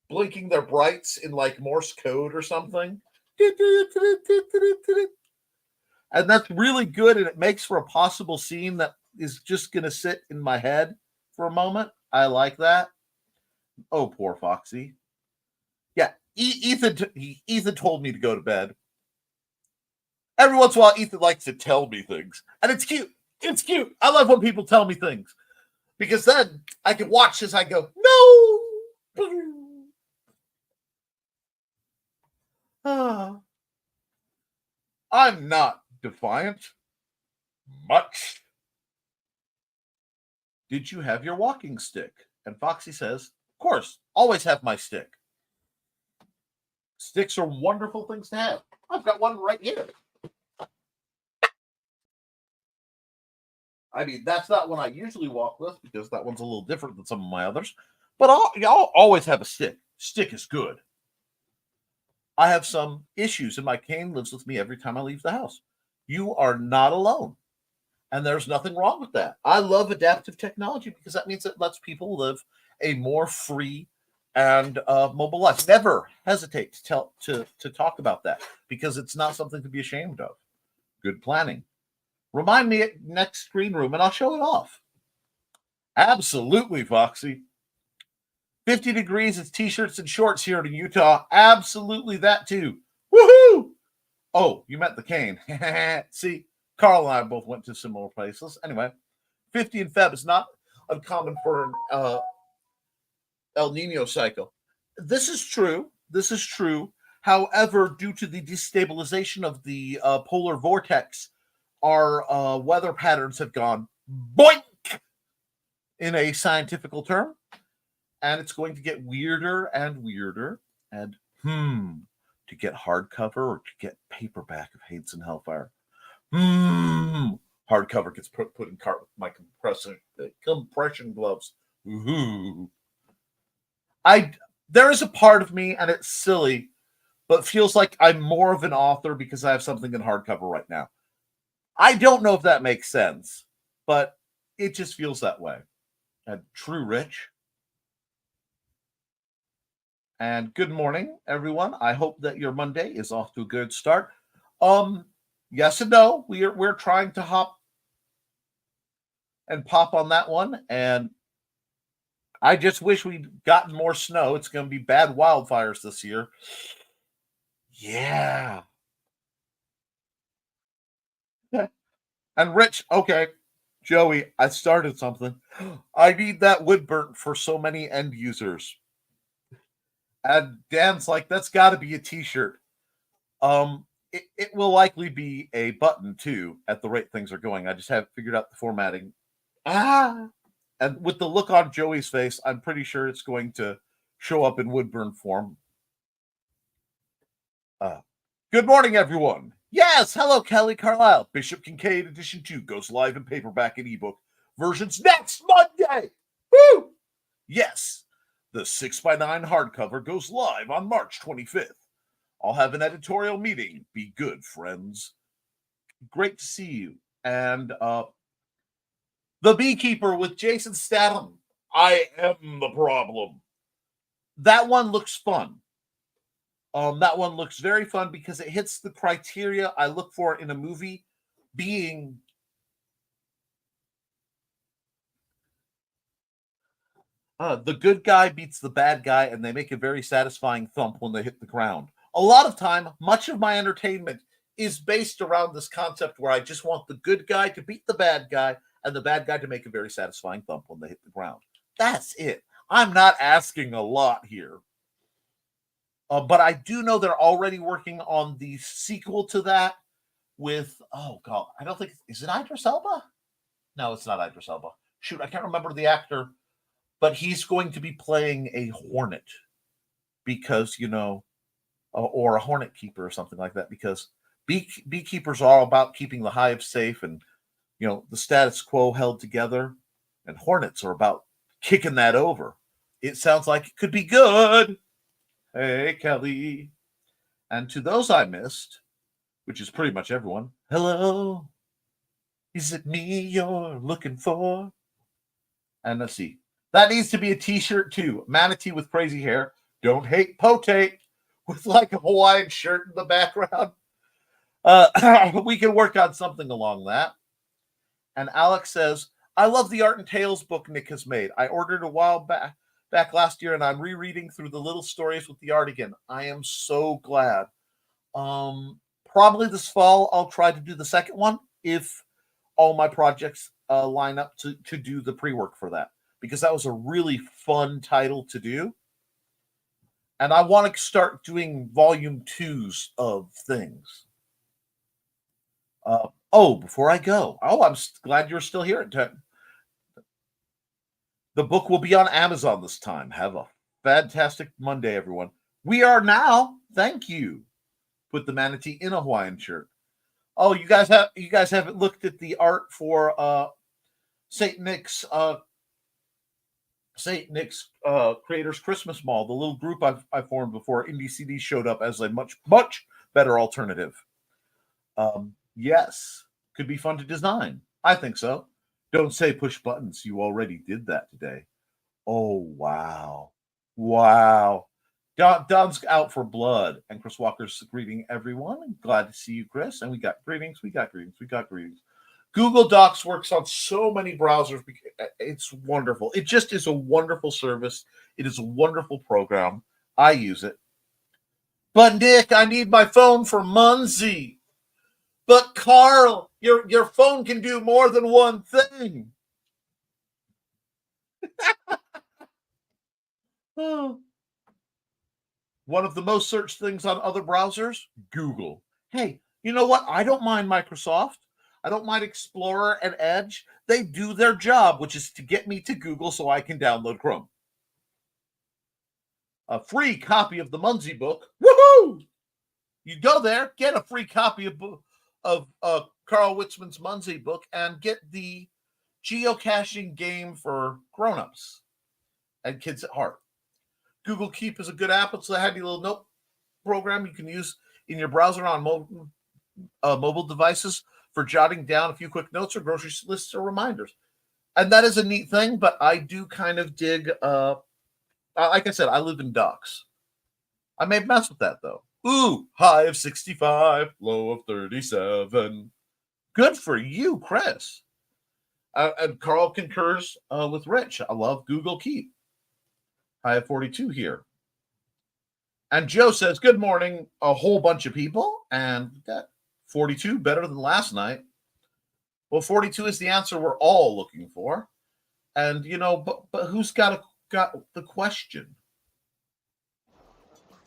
blinking their brights in like Morse code or something. And that's really good, and it makes for a possible scene that is just going to sit in my head for a moment. I like that. Oh, poor Foxy. Yeah, Ethan told me to go to bed. Every once in a while, Ethan likes to tell me things, and it's cute. It's cute. I love when people tell me things, because then I can watch this. I go, no. I'm not defiant. Much. Did you have your walking stick? And Foxy says, of course, always have my stick. Sticks are wonderful things to have. I've got one right here. I mean, that's not one I usually walk with because that one's a little different than some of my others. But I'll always have a stick. Stick is good. I have some issues, and my cane lives with me every time I leave the house. You are not alone. And there's nothing wrong with that. I love adaptive technology because that means it lets people live a more free and mobile life. Never hesitate to talk about that because it's not something to be ashamed of. Good planning. Remind me at next screen room and I'll show it off. Absolutely, Foxy. 50 degrees, it's t-shirts and shorts here in Utah. Absolutely that too. Woohoo! Oh, you meant the cane. See, Carl and I both went to similar places. Anyway, 50 in Feb is not uncommon for an El Nino cycle. This is true. This is true. However, due to the destabilization of the polar vortex, our weather patterns have gone boink in a scientific term. And it's going to get weirder and weirder. And to get hardcover or to get paperback of Hades and Hellfire. Hardcover gets put in cart with my compression gloves. Ooh. There is a part of me, and it's silly, but feels like I'm more of an author because I have something in hardcover right now. I don't know if that makes sense, but it just feels that way. And True Rich. And good morning, everyone. I hope that your Monday is off to a good start. Yes and no. We're trying to hop and pop on that one. And I just wish we'd gotten more snow. It's going to be bad wildfires this year. Yeah. And Rich, okay. Joey, I started something. I need that wood burnt for so many end users. And Dan's like, that's got to be a t-shirt. It will likely be a button too at the rate things are going. I just haven't figured out the formatting. And with the look on Joey's face, I'm pretty sure it's going to show up in Woodburn form. Good morning, everyone. Yes, hello, Kelly Carlisle. Bishop Kincaid Edition 2 goes live in paperback and ebook versions next Monday. Woo! Yes. The 6x9 hardcover goes live on March 25th. I'll have an editorial meeting. Be good, friends. Great to see you. And The Beekeeper with Jason Statham. I am the problem. That one looks fun. That one looks very fun because it hits the criteria I look for in a movie, being the good guy beats the bad guy, and they make a very satisfying thump when they hit the ground. A lot of time, much of my entertainment is based around this concept where I just want the good guy to beat the bad guy and the bad guy to make a very satisfying thump when they hit the ground. That's it. I'm not asking a lot here. But I do know they're already working on the sequel to that with, oh God, I don't think, is it Idris Elba? No, it's not Idris Elba. Shoot, I can't remember the actor, but he's going to be playing a hornet because, or a hornet keeper or something like that, because beekeepers are all about keeping the hive safe and, the status quo held together, and hornets are about kicking that over. It sounds like it could be good. Hey, Kelly. And to those I missed, which is pretty much everyone, hello. Is it me you're looking for? And let's see. That needs to be a t-shirt too. Manatee with crazy hair. Don't hate potate with like a Hawaiian shirt in the background. We can work on something along that. And Alex says, I love the Art and Tales book Nick has made. I ordered a while back last year, and I'm rereading through the little stories with the art again. I am so glad. Probably this fall, I'll try to do the second one if all my projects line up to do the pre-work for that, because that was a really fun title to do. And I want to start doing volume 2s of things. Before I go, I'm glad you're still here. The book will be on Amazon this time. Have a fantastic Monday, everyone. We are now. Thank you. Put the manatee in a Hawaiian shirt. Oh, you guys haven't looked at the art for St. Nick's Creators Christmas Mall, the little group I formed before Indie CD showed up as a much better alternative. Yes, could be fun to design. I think so. Don't say push buttons. You already did that today. Oh wow. Don's out for blood, and Chris Walker's greeting everyone. Glad to see you, Chris. And we got greetings. Google Docs works on so many browsers. It's wonderful. It just is a wonderful service. It is a wonderful program. I use it. But Nick, I need my phone for Munzie. But Carl, your phone can do more than one thing. One of the most searched things on other browsers, Google. Hey, you know what? I don't mind Microsoft. I don't mind Explorer and Edge. They do their job, which is to get me to Google so I can download Chrome. A free copy of the Munzie book. Woohoo! You go there, get a free copy of Carl Witzman's Munzie book, and get the geocaching game for grown-ups and kids at heart. Google Keep is a good app. It's a handy little note program you can use in your browser on mobile devices for jotting down a few quick notes or grocery lists or reminders. And that is a neat thing, but I do kind of dig, like I said, I live in Docs. I may mess with that, though. Ooh, high of 65, low of 37. Good for you, Chris. And Carl concurs with Rich. I love Google Keep. I have 42 here. And Joe says, good morning, a whole bunch of people. And that 42 better than last night. Well, 42 is the answer we're all looking for. And, you know, but who's got the question?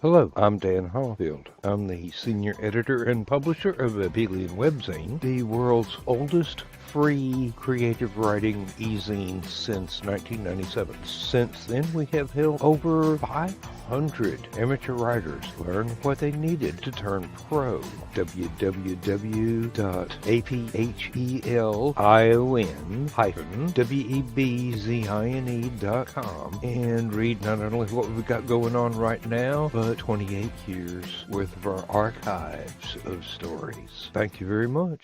Hello, I'm Dan Hallfield. I'm the senior editor and publisher of Abelian Webzine, the world's oldest free creative writing e-zine since 1997. Since then, we have helped over 500 amateur writers learn what they needed to turn pro. www.aphellion-webzine.com and read not only what we've got going on right now, but 28 years worth of our archives of stories. Thank you very much.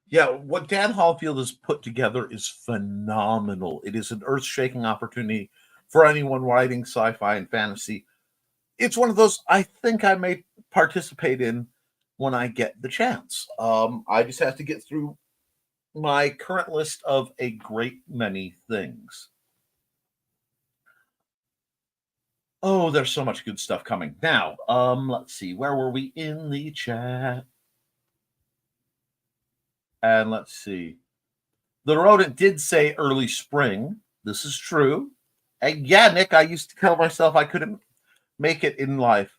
Yeah, what Dan Hallfield has put together is phenomenal. It is an earth-shaking opportunity for anyone writing sci-fi and fantasy. It's one of those I think I may participate in when I get the chance. I just have to get through my current list of a great many things. Oh, there's so much good stuff coming. Now, let's see. Where were we in the chat? And let's see. The rodent did say early spring. This is true. And yeah, Nick, I used to tell myself I couldn't make it in life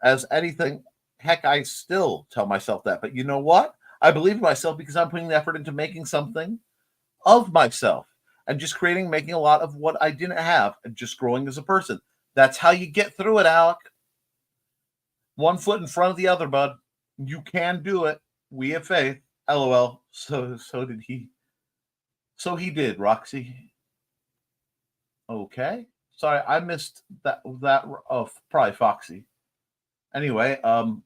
as anything. Heck, I still tell myself that. But you know what? I believe in myself because I'm putting the effort into making something of myself and just making a lot of what I didn't have and just growing as a person. That's how you get through it, Alec. One foot in front of the other, bud. You can do it. We have faith. LOL. So did he. So he did, Roxy. Okay. Sorry, I missed that probably Foxy. Anyway, okay,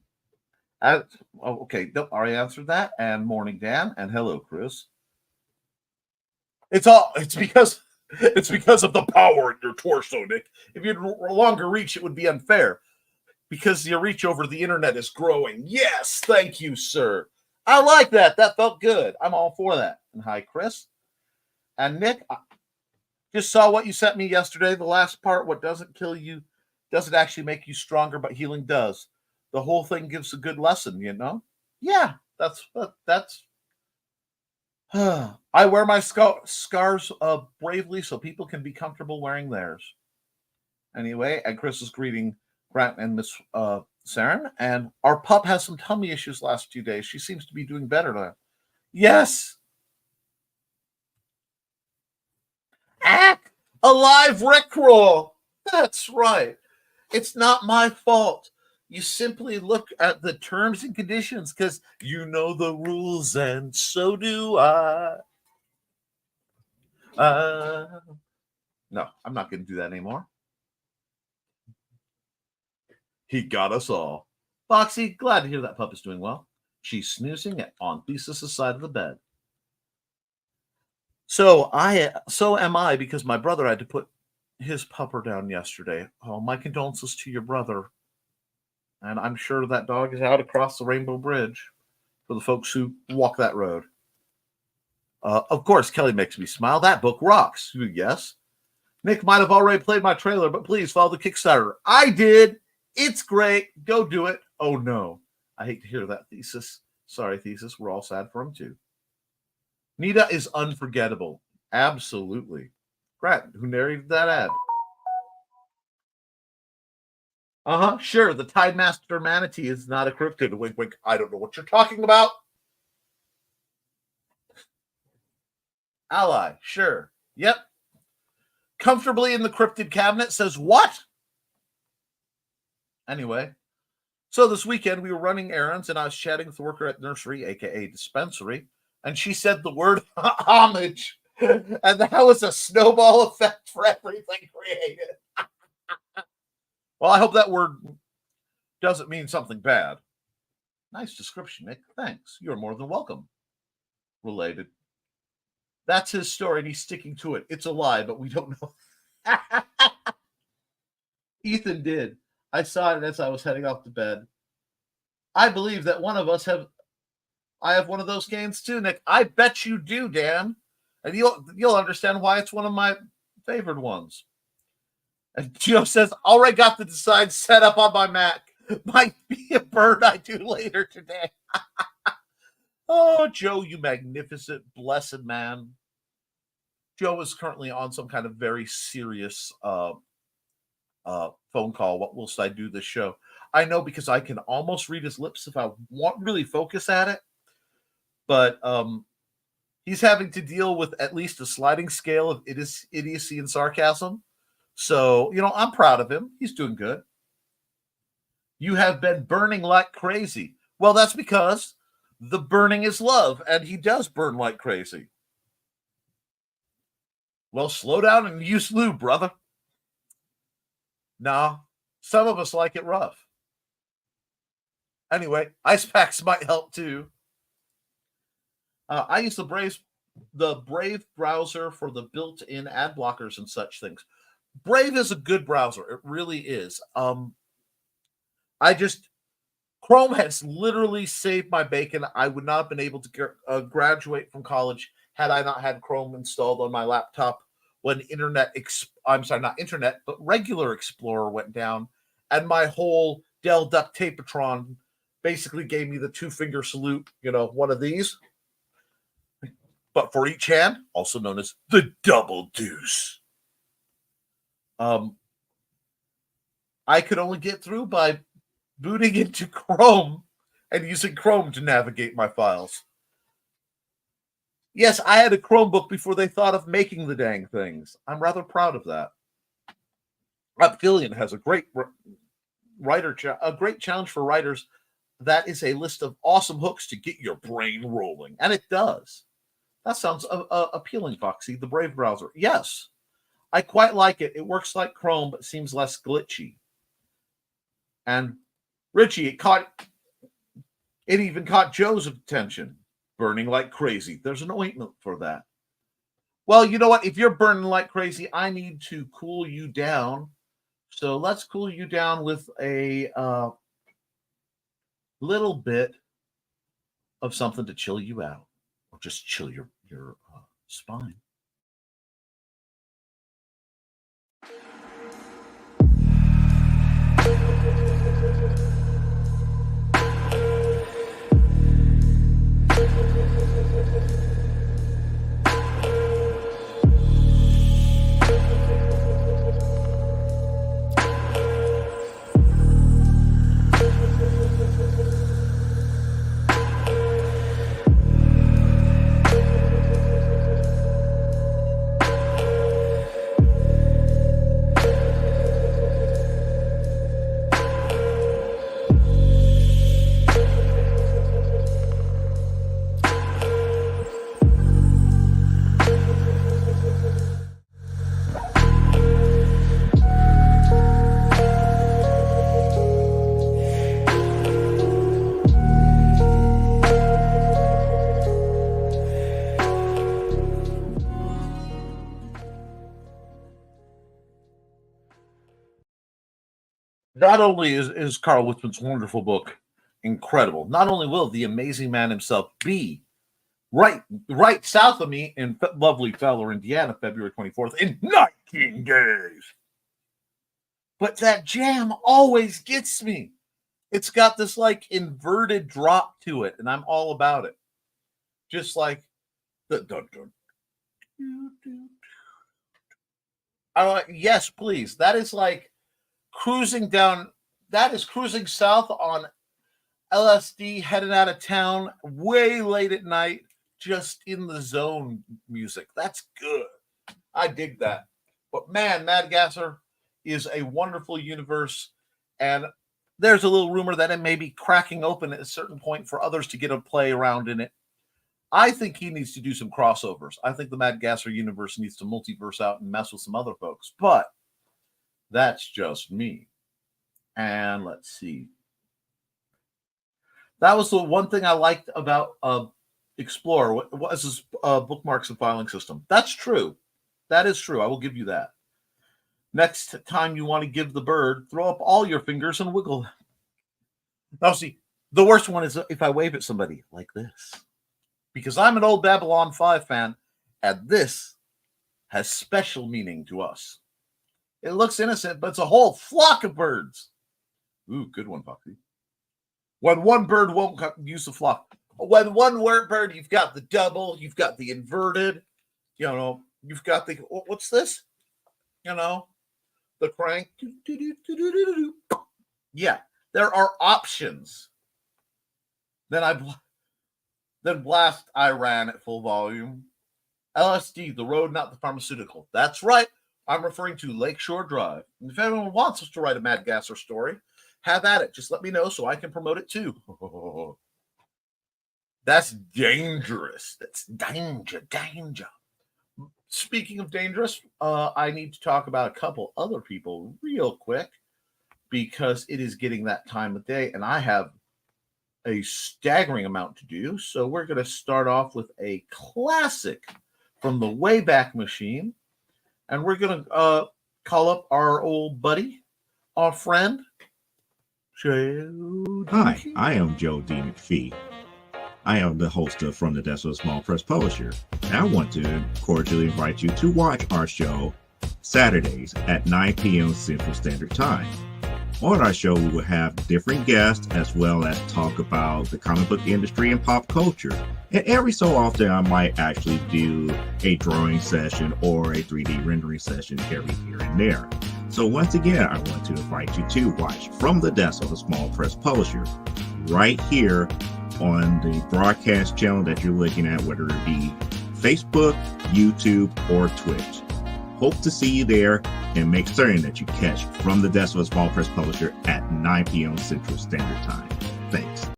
nope, already answered that. And morning, Dan, and hello, Chris. It's because of the power in your torso, Nick. If you had longer reach, it would be unfair. Because your reach over the internet is growing. Yes, thank you, sir. I like that. That felt good. I'm all for that. And hi, Chris. And Nick, I just saw what you sent me yesterday. The last part, what doesn't kill you doesn't actually make you stronger, but healing does. The whole thing gives a good lesson, you know? Yeah, that's I wear my scars bravely so people can be comfortable wearing theirs. Anyway, and Chris is greeting Grant and Miss Saren, and our pup has some tummy issues last few days. She seems to be doing better now. Yes. A live Rickroll. That's right. It's not my fault. You simply look at the terms and conditions because you know the rules, and so do I. No, I'm not going to do that anymore. He got us all. Foxy, glad to hear that pup is doing well. She's snoozing on Thesis' side of the bed. So am I, because my brother had to put his pupper down yesterday. Oh, my condolences to your brother. And I'm sure that dog is out across the Rainbow Bridge for the folks who walk that road. Of course, Kelly makes me smile. That book rocks. Yes. Nick might have already played my trailer, but please follow the Kickstarter. I did. It's great. Go do it. Oh, no. I hate to hear that, Thesis. Sorry, Thesis. We're all sad for him, too. Nita is unforgettable. Absolutely. Grant, who narrated that ad? Sure. The Tidemaster Manatee is not a cryptid. Wink, wink. I don't know what you're talking about. Ally. Sure. Yep. Comfortably in the cryptid cabinet says what? Anyway. So this weekend we were running errands and I was chatting with the worker at nursery, aka dispensary, and she said the word homage. And that was a snowball effect for everything created. Well, I hope that word doesn't mean something bad. Nice description, Nick. Thanks. You're more than welcome. Related. That's his story, and he's sticking to it. It's a lie, but we don't know. Ethan did. I saw it as I was heading off to bed. I believe that one of us I have one of those games too, Nick. I bet you do, Dan. And you'll understand why it's one of my favorite ones. And Joe says, already got the design set up on my Mac. Might be a bird I do later today. Oh, Joe, you magnificent, blessed man. Joe is currently on some kind of very serious phone call. What whilst I do this show? I know because I can almost read his lips if I want really focus at it. But he's having to deal with at least a sliding scale of idiocy and sarcasm. So, I'm proud of him. He's doing good. You have been burning like crazy. Well, that's because the burning is love, and he does burn like crazy. Well, slow down and use lube, brother. Nah, some of us like it rough. Anyway, ice packs might help too. I use the Brave browser for the built-in ad blockers and such things. Brave is a good browser. It really is. Chrome has literally saved my bacon. I would not have been able to graduate from college had I not had Chrome installed on my laptop when regular Explorer went down, and my whole Dell Duct Tapetron basically gave me the 2-finger salute, one of these. But for each hand, also known as the double deuce. I could only get through by booting into Chrome and using Chrome to navigate my files. Yes, I had a Chromebook before they thought of making the dang things. I'm rather proud of that. Optilian has a great great challenge for writers. That is a list of awesome hooks to get your brain rolling, and it does. That sounds appealing, Foxy. The Brave browser. Yes, I quite like it. It works like Chrome, but seems less glitchy. And Richie, it even caught Joe's attention. Burning like crazy. There's an ointment for that. Well, you know what? If you're burning like crazy, I need to cool you down. So let's cool you down with a little bit of something to chill you out, or just chill your spine. Not only is Carl Whitman's wonderful book incredible, not only will the amazing man himself be right south of me in lovely Fowler, Indiana, February 24th, in 19 days. But that jam always gets me. It's got this like inverted drop to it, and I'm all about it. Just like the dun dun. Yes, please. That is like cruising down. That is cruising south on LSD, heading out of town way late at night, just in the zone music. That's good. I dig that. But man, Mad Gasser is a wonderful universe, and there's a little rumor that it may be cracking open at a certain point for others to get a play around in it. I think he needs to do some crossovers. I think the Mad Gasser universe needs to multiverse out and mess with some other folks, but that's just me. And let's see. That was the one thing I liked about Explorer. What was his bookmarks and filing system? That's true. That is true. I will give you that. Next time you want to give the bird, throw up all your fingers and wiggle them. Now, see, the worst one is if I wave at somebody like this. Because I'm an old Babylon 5 fan, and this has special meaning to us. It looks innocent, but it's a whole flock of birds. Ooh, good one, Bucky. When one bird won't use the flock. When one bird, you've got the double, you've got the inverted, you've got the, what's this? The crank. Yeah, there are options. Then blast Iran at full volume. LSD, the road, not the pharmaceutical. That's right. I'm referring to Lakeshore Drive. And if anyone wants us to write a Mad Gasser story, have at it. Just let me know so I can promote it too. That's dangerous. That's danger. Speaking of dangerous, I need to talk about a couple other people real quick because it is getting that time of day and I have a staggering amount to do. So we're going to start off with a classic from the Wayback Machine. And we're going to call up our old buddy, our friend, Joe. Hi, I am Joe D. McPhee. I am the host of From the Desk of a Small Press Publisher. And I want to cordially invite you to watch our show Saturdays at 9 p.m. Central Standard Time. On our show, we will have different guests as well as talk about the comic book industry and pop culture. And every so often, I might actually do a drawing session or a 3D rendering session every here and there. So once again, I want to invite you to watch From the Desk of a Small Press Publisher right here on the broadcast channel that you're looking at, whether it be Facebook, YouTube, or Twitch. Hope to see you there and make certain that you catch From the Desk of a Small Press Publisher at 9 p.m. Central Standard Time. Thanks.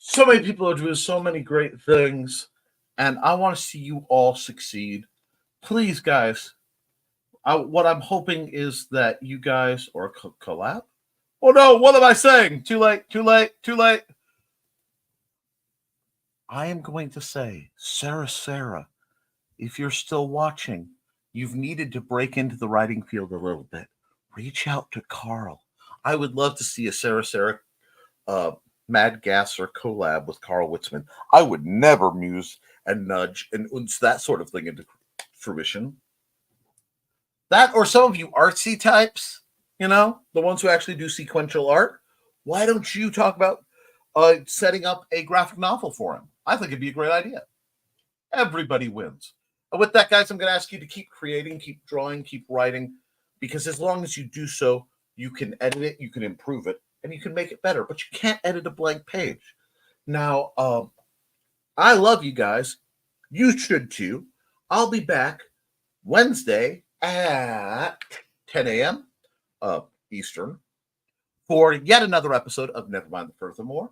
So many people are doing so many great things, and I want to see you all succeed. Please, guys. What I'm hoping is that you guys or collab. Oh no! What am I saying? Too late! Too late! Too late! I am going to say, Sarah, if you're still watching, you've needed to break into the writing field a little bit. Reach out to Carl. I would love to see a Sarah Mad Gasser collab with Carl Witzman. I would never muse and nudge and that sort of thing into fruition. That or some of you artsy types, the ones who actually do sequential art. Why don't you talk about setting up a graphic novel for him? I think it'd be a great idea. Everybody wins. And with that, guys, I'm going to ask you to keep creating, keep drawing, keep writing, because as long as you do so, you can edit it, you can improve it, and you can make it better. But you can't edit a blank page. Now, I love you guys. You should too. I'll be back Wednesday at 10 a.m. Eastern for yet another episode of Nevermind the Furthermore.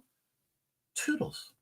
Toodles.